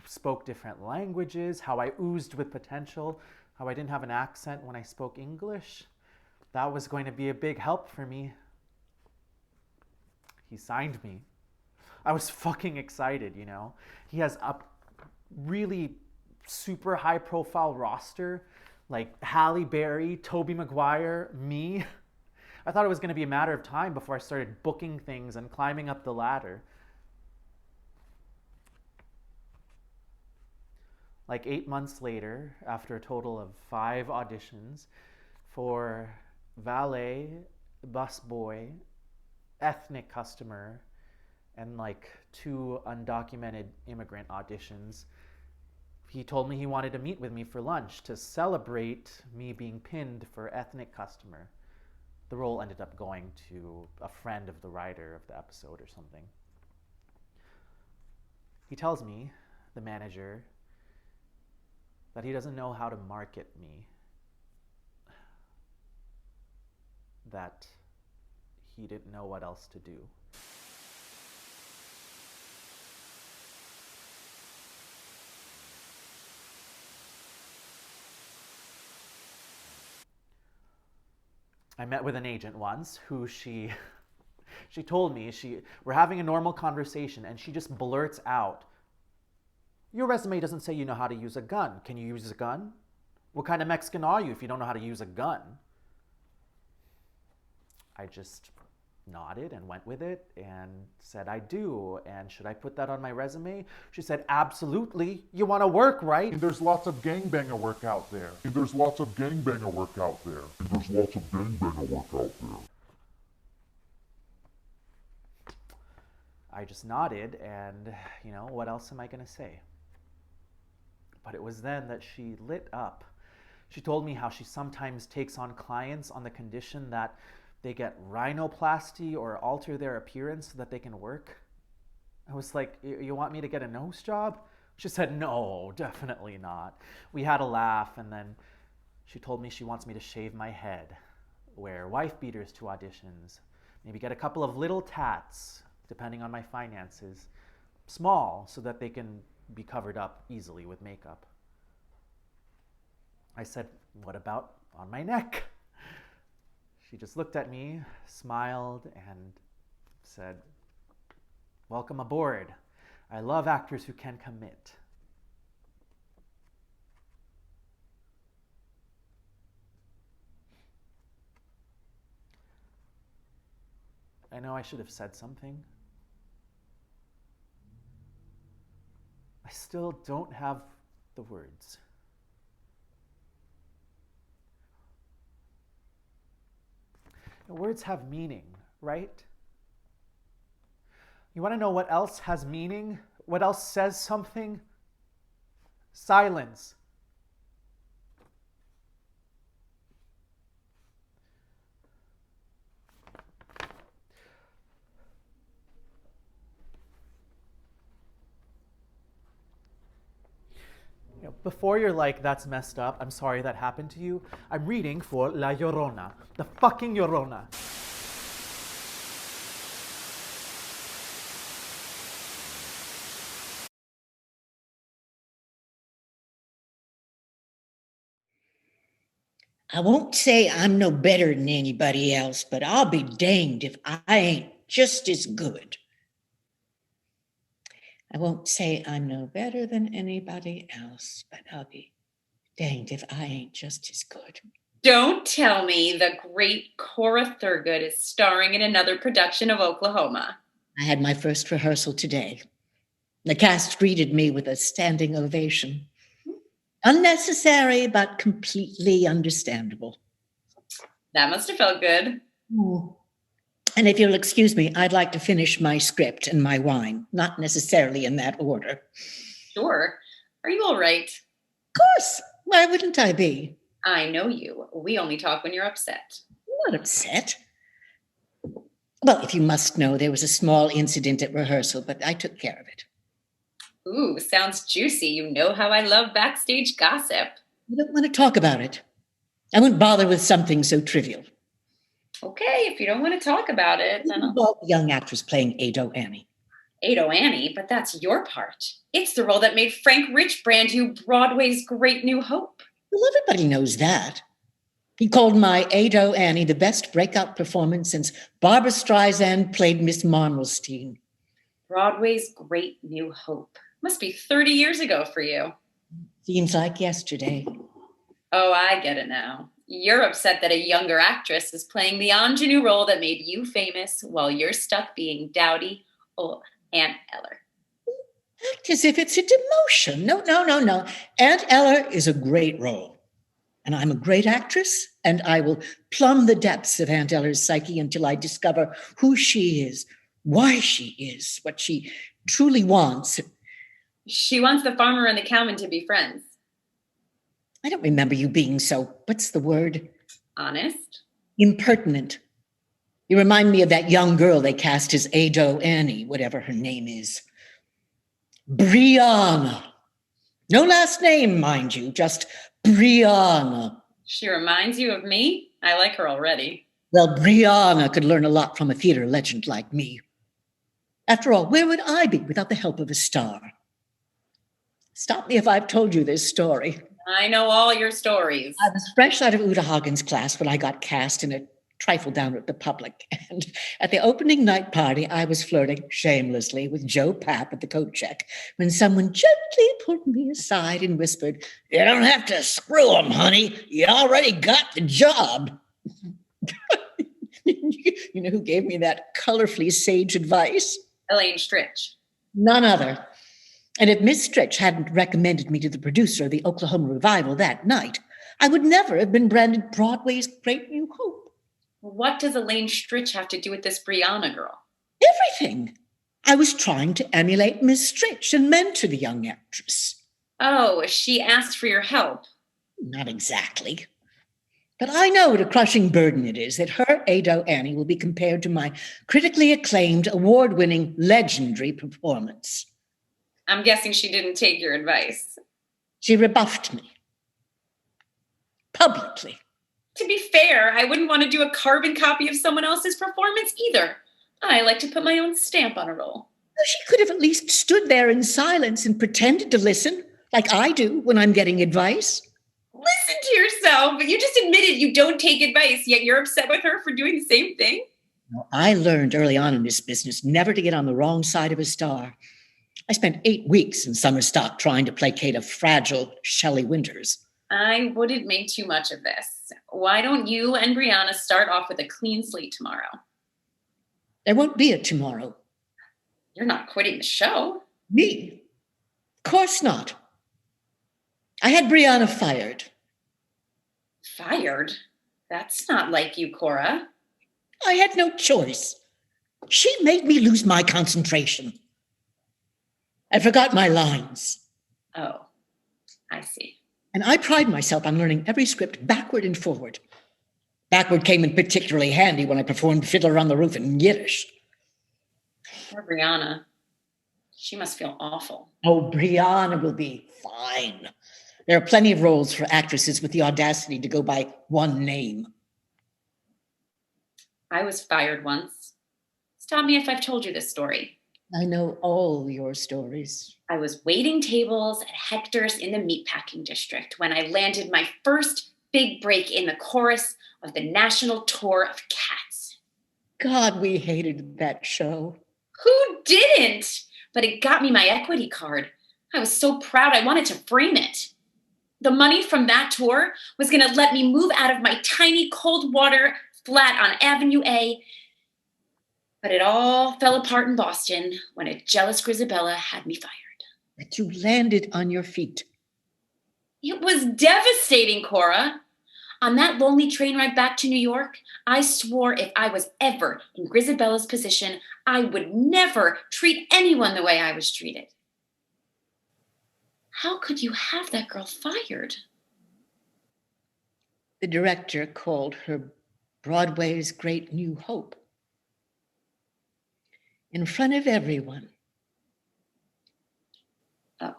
spoke different languages, how I oozed with potential, how I didn't have an accent when I spoke English. That was going to be a big help for me. He signed me. I was fucking excited, you know? He has a really super high profile roster, like Halle Berry, Tobey Maguire, me. I thought it was going to be a matter of time before I started booking things and climbing up the ladder. Like 8 months later, after a total of 5 auditions for valet, busboy, ethnic customer, and like 2 undocumented immigrant auditions, he told me he wanted to meet with me for lunch to celebrate me being pinned for ethnic customer. The role ended up going to a friend of the writer of the episode or something. He tells me, the manager, that he doesn't know how to market me. That he didn't know what else to do. I met with an agent once who she told me we're having a normal conversation and she just blurts out, "Your resume doesn't say you know how to use a gun. Can you use a gun? What kind of Mexican are you if you don't know how to use a gun?" I just nodded and went with it and said, "I do. And should I put that on my resume?" She said, "Absolutely. You want to work, right?" And there's lots of gangbanger work out there. And there's lots of gangbanger work out there. And there's lots of gangbanger work out there. I just nodded and, you know, what else am I going to say? But it was then that she lit up. She told me how she sometimes takes on clients on the condition that they get rhinoplasty or alter their appearance so that they can work. I was like, "You want me to get a nose job?" She said, "No, definitely not." We had a laugh, and then she told me she wants me to shave my head, wear wife beaters to auditions, maybe get a couple of little tats, depending on my finances, small, so that they can be covered up easily with makeup. I said, "What about on my neck?" She just looked at me, smiled, and said, "Welcome aboard. I love actors who can commit." I know I should have said something. I still don't have the words. Words have meaning, right? You want to know what else has meaning? What else says something? Silence. Before you're like, "That's messed up, I'm sorry that happened to you," I'm reading for La Llorona, the fucking Llorona. I won't say I'm no better than anybody else, but I'll be danged if I ain't just as good. I won't say I'm no better than anybody else, but I'll be danged if I ain't just as good. Don't tell me the great Cora Thurgood is starring in another production of Oklahoma. I had my first rehearsal today. The cast greeted me with a standing ovation. Unnecessary, but completely understandable. That must have felt good. And if you'll excuse me, I'd like to finish my script and my wine, not necessarily in that order. Sure. Are you all right? Of course. Why wouldn't I be? I know you. We only talk when you're upset. I'm not upset. Well, if you must know, there was a small incident at rehearsal, but I took care of it. Ooh, sounds juicy. You know how I love backstage gossip. I don't want to talk about it. I wouldn't bother with something so trivial. Okay, if you don't want to talk about it, then I'll... About the young actress playing Ado Annie. Ado Annie, but that's your part. It's the role that made Frank Rich brand you Broadway's Great New Hope. Well, everybody knows that. He called my Ado Annie the best breakout performance since Barbra Streisand played Miss Marmalstein. Broadway's Great New Hope. Must be 30 years ago for you. Seems like yesterday. Oh, I get it now. You're upset that a younger actress is playing the ingenue role that made you famous while you're stuck being dowdy old Aunt Eller. Act as if it's a demotion. No. Aunt Eller is a great role. And I'm a great actress, and I will plumb the depths of Aunt Eller's psyche until I discover who she is, why she is, what she truly wants. She wants the farmer and the cowman to be friends. I don't remember you being so, what's the word? Honest? Impertinent. You remind me of that young girl they cast as Ado Annie, whatever her name is. Brianna. No last name, mind you, just Brianna. She reminds you of me? I like her already. Well, Brianna could learn a lot from a theater legend like me. After all, where would I be without the help of a star? Stop me if I've told you this story. I know all your stories. I was fresh out of Uta Hagen's class when I got cast in a trifle down at the Public. And at the opening night party, I was flirting shamelessly with Joe Papp at the coat check when someone gently pulled me aside and whispered, "You don't have to screw him, honey. You already got the job." You know who gave me that colorfully sage advice? Elaine Stritch. None other. And if Miss Stritch hadn't recommended me to the producer of the Oklahoma revival that night, I would never have been branded Broadway's Great New Hope. What does Elaine Stritch have to do with this Brianna girl? Everything. I was trying to emulate Miss Stritch and mentor the young actress. Oh, she asked for your help. Not exactly. But I know what a crushing burden it is that her Ado Annie will be compared to my critically acclaimed, award-winning, legendary performance. I'm guessing she didn't take your advice. She rebuffed me. Publicly. To be fair, I wouldn't want to do a carbon copy of someone else's performance either. I like to put my own stamp on a role. She could have at least stood there in silence and pretended to listen, like I do when I'm getting advice. Listen to yourself, but you just admitted you don't take advice, yet you're upset with her for doing the same thing. I learned early on in this business never to get on the wrong side of a star. I spent 8 weeks in summer stock trying to placate a fragile Shelley Winters. I wouldn't make too much of this. Why don't you and Brianna start off with a clean slate tomorrow? There won't be a tomorrow. You're not quitting the show. Me? Of course not. I had Brianna fired. Fired? That's not like you, Cora. I had no choice. She made me lose my concentration. I forgot my lines. Oh, I see. And I pride myself on learning every script backward and forward. Backward came in particularly handy when I performed Fiddler on the Roof in Yiddish. Poor Brianna. She must feel awful. Oh, Brianna will be fine. There are plenty of roles for actresses with the audacity to go by one name. I was fired once. Stop me if I've told you this story. I know all your stories. I was waiting tables at Hector's in the meatpacking district when I landed my first big break in the chorus of the national tour of Cats. God, we hated that show. Who didn't? But it got me my equity card. I was so proud I wanted to frame it. The money from that tour was going to let me move out of my tiny cold water flat on Avenue A. But it all fell apart in Boston when a jealous Grisabella had me fired. But you landed on your feet. It was devastating, Cora. On that lonely train ride back to New York, I swore if I was ever in Grisabella's position, I would never treat anyone the way I was treated. How could you have that girl fired? The director called her Broadway's Great New Hope. In front of everyone. Oh.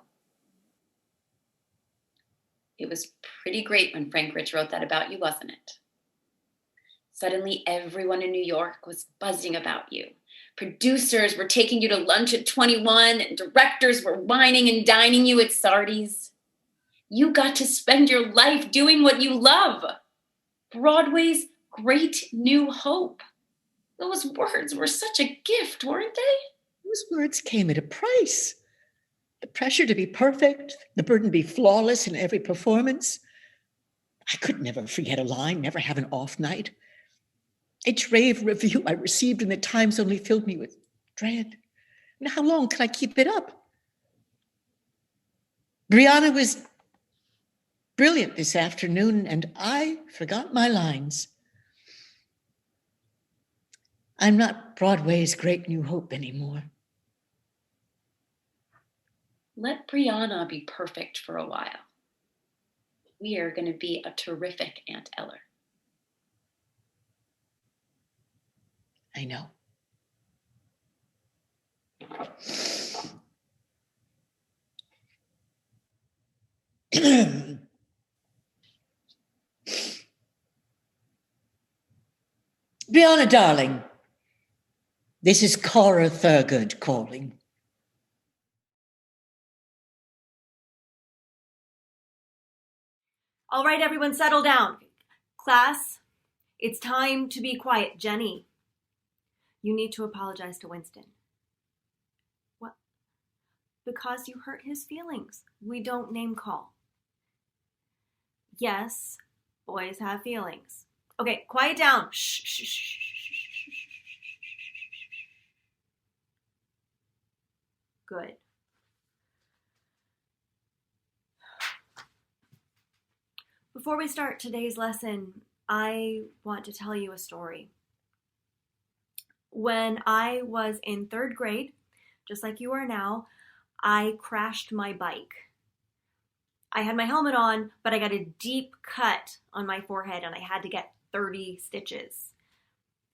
It was pretty great when Frank Rich wrote that about you, wasn't it? Suddenly, everyone in New York was buzzing about you. Producers were taking you to lunch at 21, and directors were wining and dining you at Sardi's. You got to spend your life doing what you love. Broadway's Great New Hope. Those words were such a gift, weren't they? Those words came at a price. The pressure to be perfect, the burden to be flawless in every performance. I could never forget a line, never have an off night. Each rave review I received in the Times only filled me with dread. And how long could I keep it up? Brianna was brilliant this afternoon, and I forgot my lines. I'm not Broadway's Great New Hope anymore. Let Brianna be perfect for a while. We are going to be a terrific Aunt Eller. I know. Brianna, darling, this is Cora Thurgood calling. All right, everyone, settle down. Class, it's time to be quiet. Jenny, you need to apologize to Winston. What? Because you hurt his feelings. We don't name call. Yes, boys have feelings. Okay, quiet down. Shh, shh, shh, shh, shh, shh. Good. Before we start today's lesson, I want to tell you a story. When I was in 3rd grade, just like you are now, I crashed my bike. I had my helmet on, but I got a deep cut on my forehead and I had to get 30 stitches.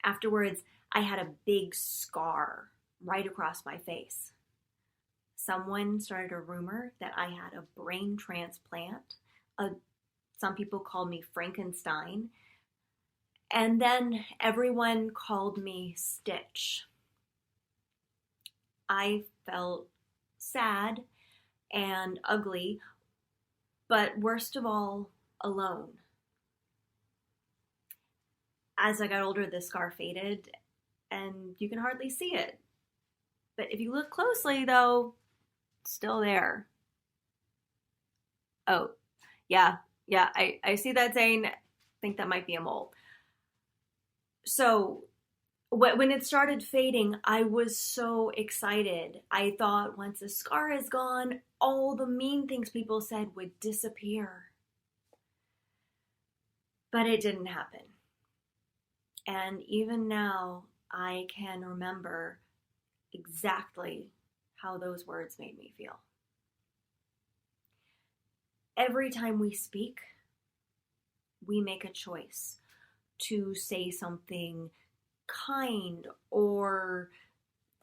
Afterwards, I had a big scar right across my face. Someone started a rumor that I had a brain transplant. Some people called me Frankenstein. And then everyone called me Stitch. I felt sad and ugly, but worst of all, alone. As I got older, the scar faded, and you can hardly see it. But if you look closely, though, it's still there. Oh, yeah, I see that saying. I think that might be a mole. So when it started fading, I was so excited. I thought once the scar is gone, all the mean things people said would disappear. But it didn't happen. And even now, I can remember exactly how those words made me feel. Every time we speak, we make a choice to say something kind or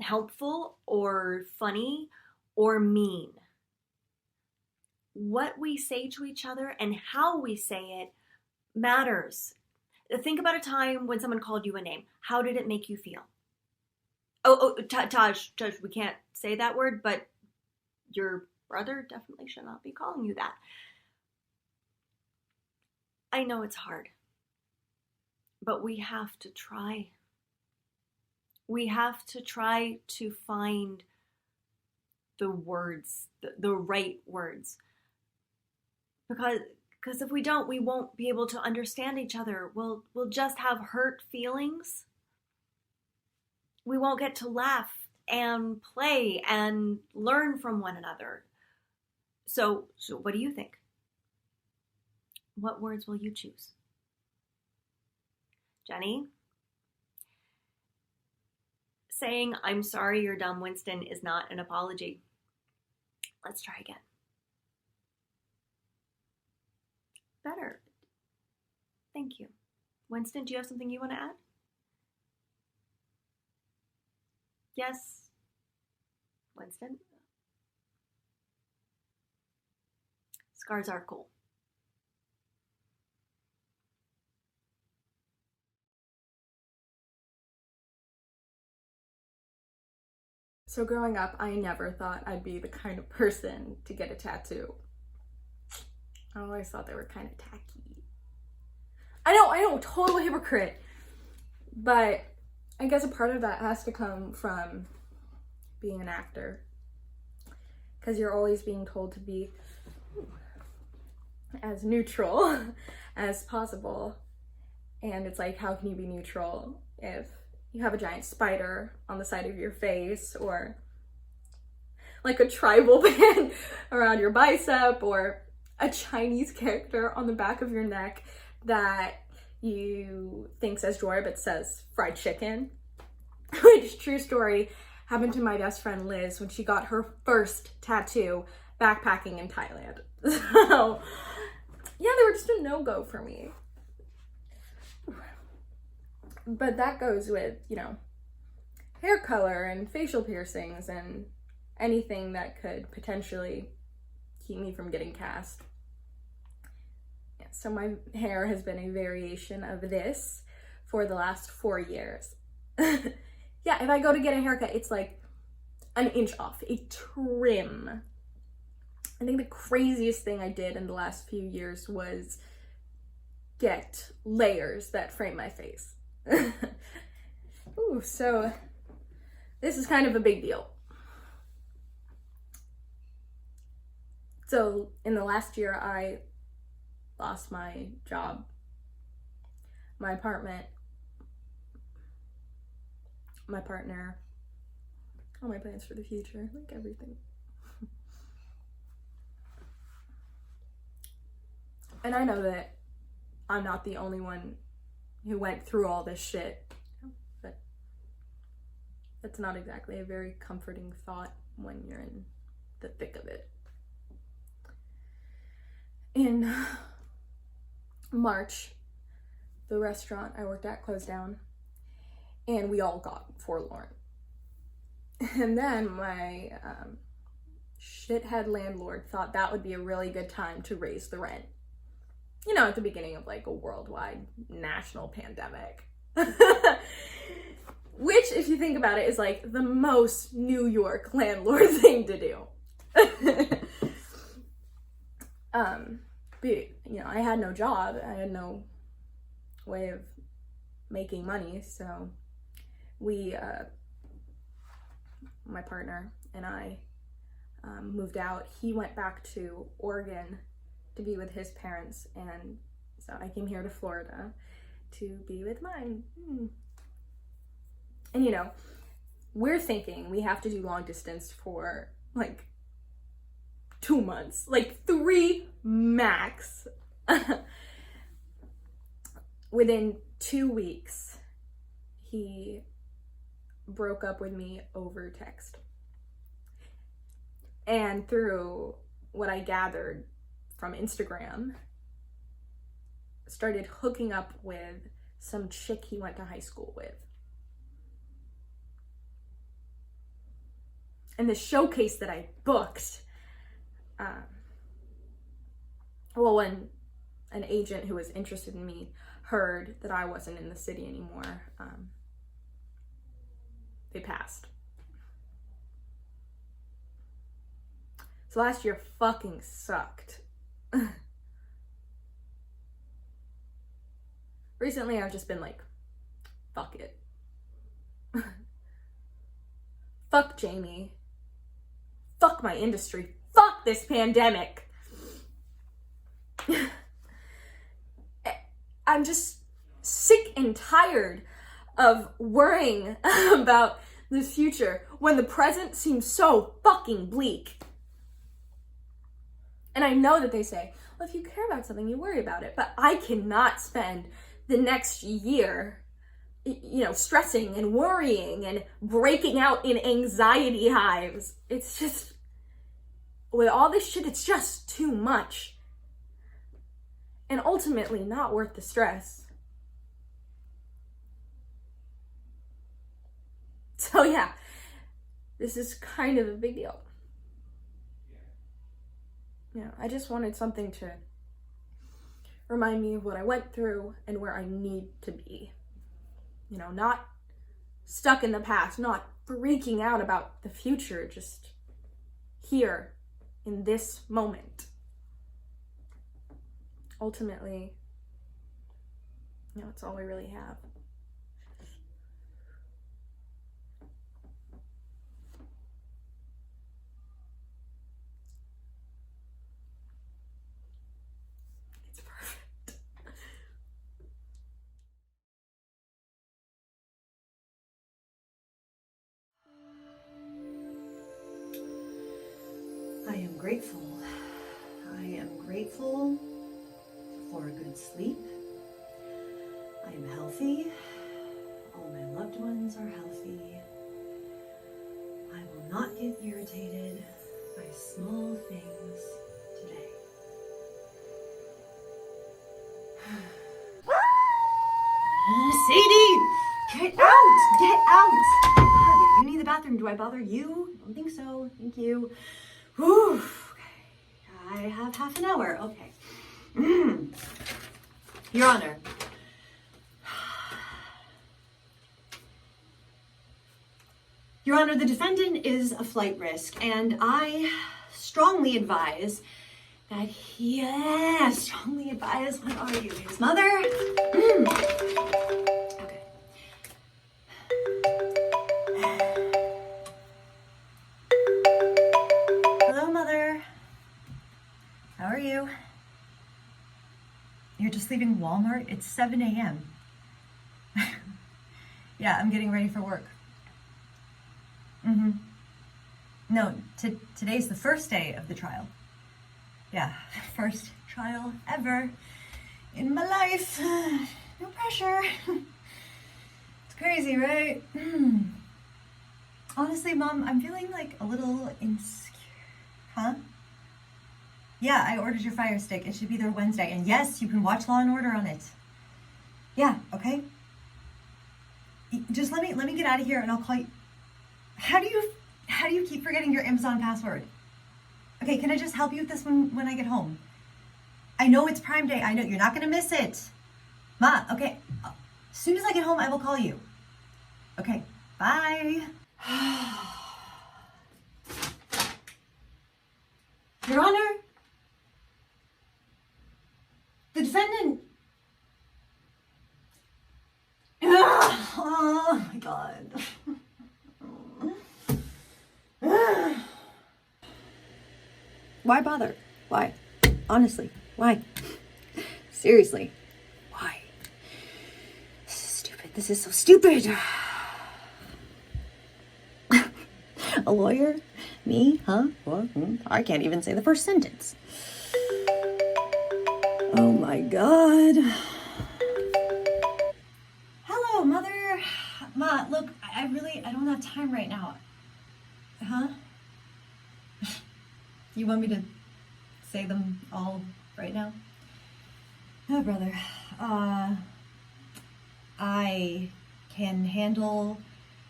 helpful or funny or mean. What we say to each other and how we say it matters. Think about a time when someone called you a name. How did it make you feel? Taj, we can't say that word, but your brother definitely should not be calling you that. I know it's hard, but we have to try. We have to try to find the words, the right words. Because if we don't, we won't be able to understand each other. We'll just have hurt feelings. We won't get to laugh and play and learn from one another. So what do you think? What words will you choose? Jenny? Saying, "I'm sorry you're dumb, Winston," is not an apology. Let's try again. Better. Thank you. Winston, do you have something you want to add? Yes. Winston? Scars are cool. So growing up, I never thought I'd be the kind of person to get a tattoo. I always thought they were kind of tacky. I know, total hypocrite. But I guess a part of that has to come from being an actor, because you're always being told to be as neutral as possible. And it's like, how can you be neutral if you have a giant spider on the side of your face, or like a tribal band around your bicep, or a Chinese character on the back of your neck that you think says drawer but says fried chicken? Which, true story, happened to my best friend Liz when she got her first tattoo backpacking in Thailand. So yeah, they were just a no-go for me. But that goes with, you know, hair color and facial piercings and anything that could potentially keep me from getting cast. Yeah, so my hair has been a variation of this for the last 4 years. Yeah, if I go to get a haircut, it's like an inch off, a trim. I think the craziest thing I did in the last few years was get layers that frame my face. Ooh, so this is kind of a big deal. So in the last year, I lost my job, my apartment, my partner, all my plans for the future, like everything. And I know that I'm not the only one who went through all this shit, but it's not exactly a very comforting thought when you're in the thick of it. In March, the restaurant I worked at closed down, and we all got forlorn. And then my shithead landlord thought that would be a really good time to raise the rent. You know, at the beginning of like a worldwide national pandemic. Which, if you think about it, is like the most New York landlord thing to do. But, you know, I had no job. I had no way of making money. So we, my partner and I moved out. He went back to Oregon to be with his parents, and so I came here to Florida to be with mine. And you know, we're thinking we have to do long distance for like 2 months, like 3 max. Within 2 weeks, he broke up with me over text. And through what I gathered from Instagram, started hooking up with some chick he went to high school with. And the showcase that I booked, when an agent who was interested in me heard that I wasn't in the city anymore, they passed. So last year fucking sucked. Recently I've just been like, fuck it. Fuck Jamie. Fuck my industry. Fuck this pandemic. I'm just sick and tired of worrying about the future when the present seems so fucking bleak. And I know that they say, well, if you care about something, you worry about it. But I cannot spend the next year, you know, stressing and worrying and breaking out in anxiety hives. It's just, with all this shit, it's just too much. And ultimately not worth the stress. So yeah, this is kind of a big deal. You know, I just wanted something to remind me of what I went through and where I need to be. You know, not stuck in the past, not freaking out about the future, just here in this moment. Ultimately, you know, it's all we really have. grateful. I am grateful for a good sleep. I am healthy. All my loved ones are healthy. I will not get irritated by small things today. Sadie! Get out! Get out! God, you need the bathroom. Do I bother you? I don't think so. Thank you. Whew. Okay. I have half an hour. Okay. Your Honor. Your Honor, the defendant is a flight risk, and I strongly advise that what are you, his mother? Okay. Hello, Mother. How are you? You're just leaving Walmart? It's 7 a.m. Yeah, I'm getting ready for work. No, today's the first day of the trial. Yeah, first trial ever in my life. No pressure. It's crazy, right? Honestly, Mom, I'm feeling like a little insecure. Huh? Yeah, I ordered your Fire Stick. It should be there Wednesday. And yes, you can watch Law and Order on it. Yeah, okay? Just let me get out of here and I'll call you. How do you keep forgetting your Amazon password? Okay, can I just help you with this when I get home? I know it's Prime Day. I know you're not gonna miss it. Ma, okay. As soon as I get home, I will call you. Okay, bye. Your Honor, the defendant. Oh my God. Why bother? Why? Honestly, why? Seriously, why? This is stupid. This is so stupid. A lawyer? Me? Huh? Well, I can't even say the first sentence. Oh my God. Hello, Mother. Ma, look, I don't have time right now. Huh? You want me to say them all right now? Oh, brother. I can handle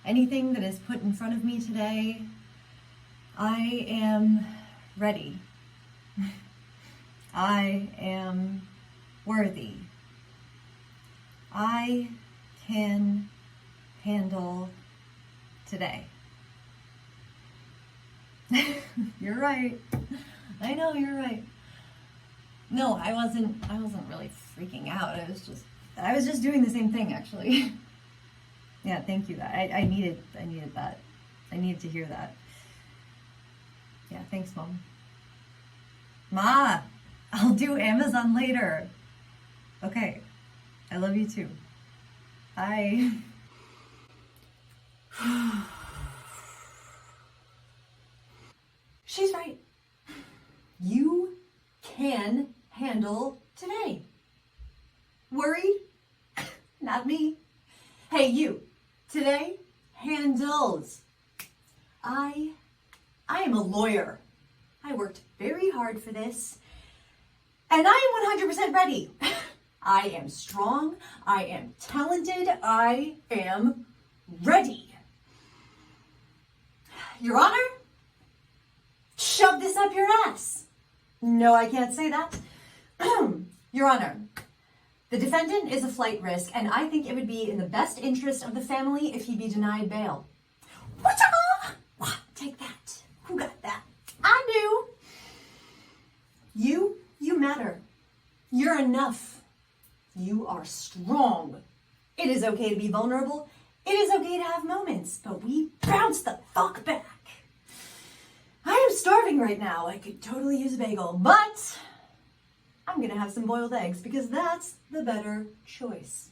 anything that is put in front of me today. I am ready. I am worthy. I can handle today. You're right. I know, you're right. No, I wasn't really freaking out. I was just doing the same thing, actually. Yeah, thank you. I needed that. I needed to hear that. Yeah, thanks, Mom. Ma, I'll do Amazon later. Okay. I love you too. Bye. She's right. You can handle today. Worried? Not me. Hey, you. Today handles. I am a lawyer. I worked very hard for this. And I am 100% ready. I am strong. I am talented. I am ready. Your Honor? Shove this up your ass. No, I can't say that. Your Honor, the defendant is a flight risk, and I think it would be in the best interest of the family if he be denied bail. Take that. Who got that? I do. You matter. You're enough. You are strong. It is okay to be vulnerable. It is okay to have moments, but we bounce the fuck back. I am starving right now. I could totally use a bagel, but I'm gonna have some boiled eggs because that's the better choice.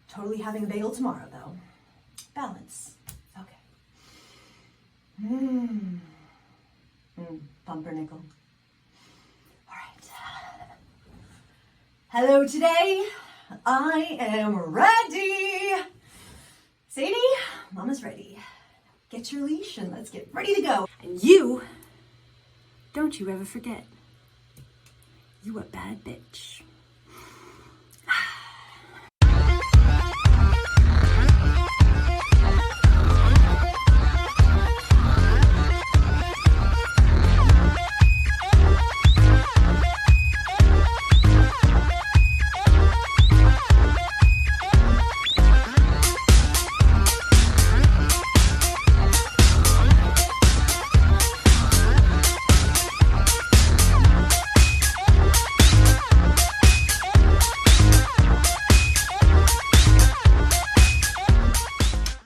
Totally having a bagel tomorrow, though. Balance. Okay. Pumpernickel. All right. Hello today. I am ready. Sadie, Mama's ready. Get your leash and let's get ready to go. And you, don't you ever forget, you a bad bitch.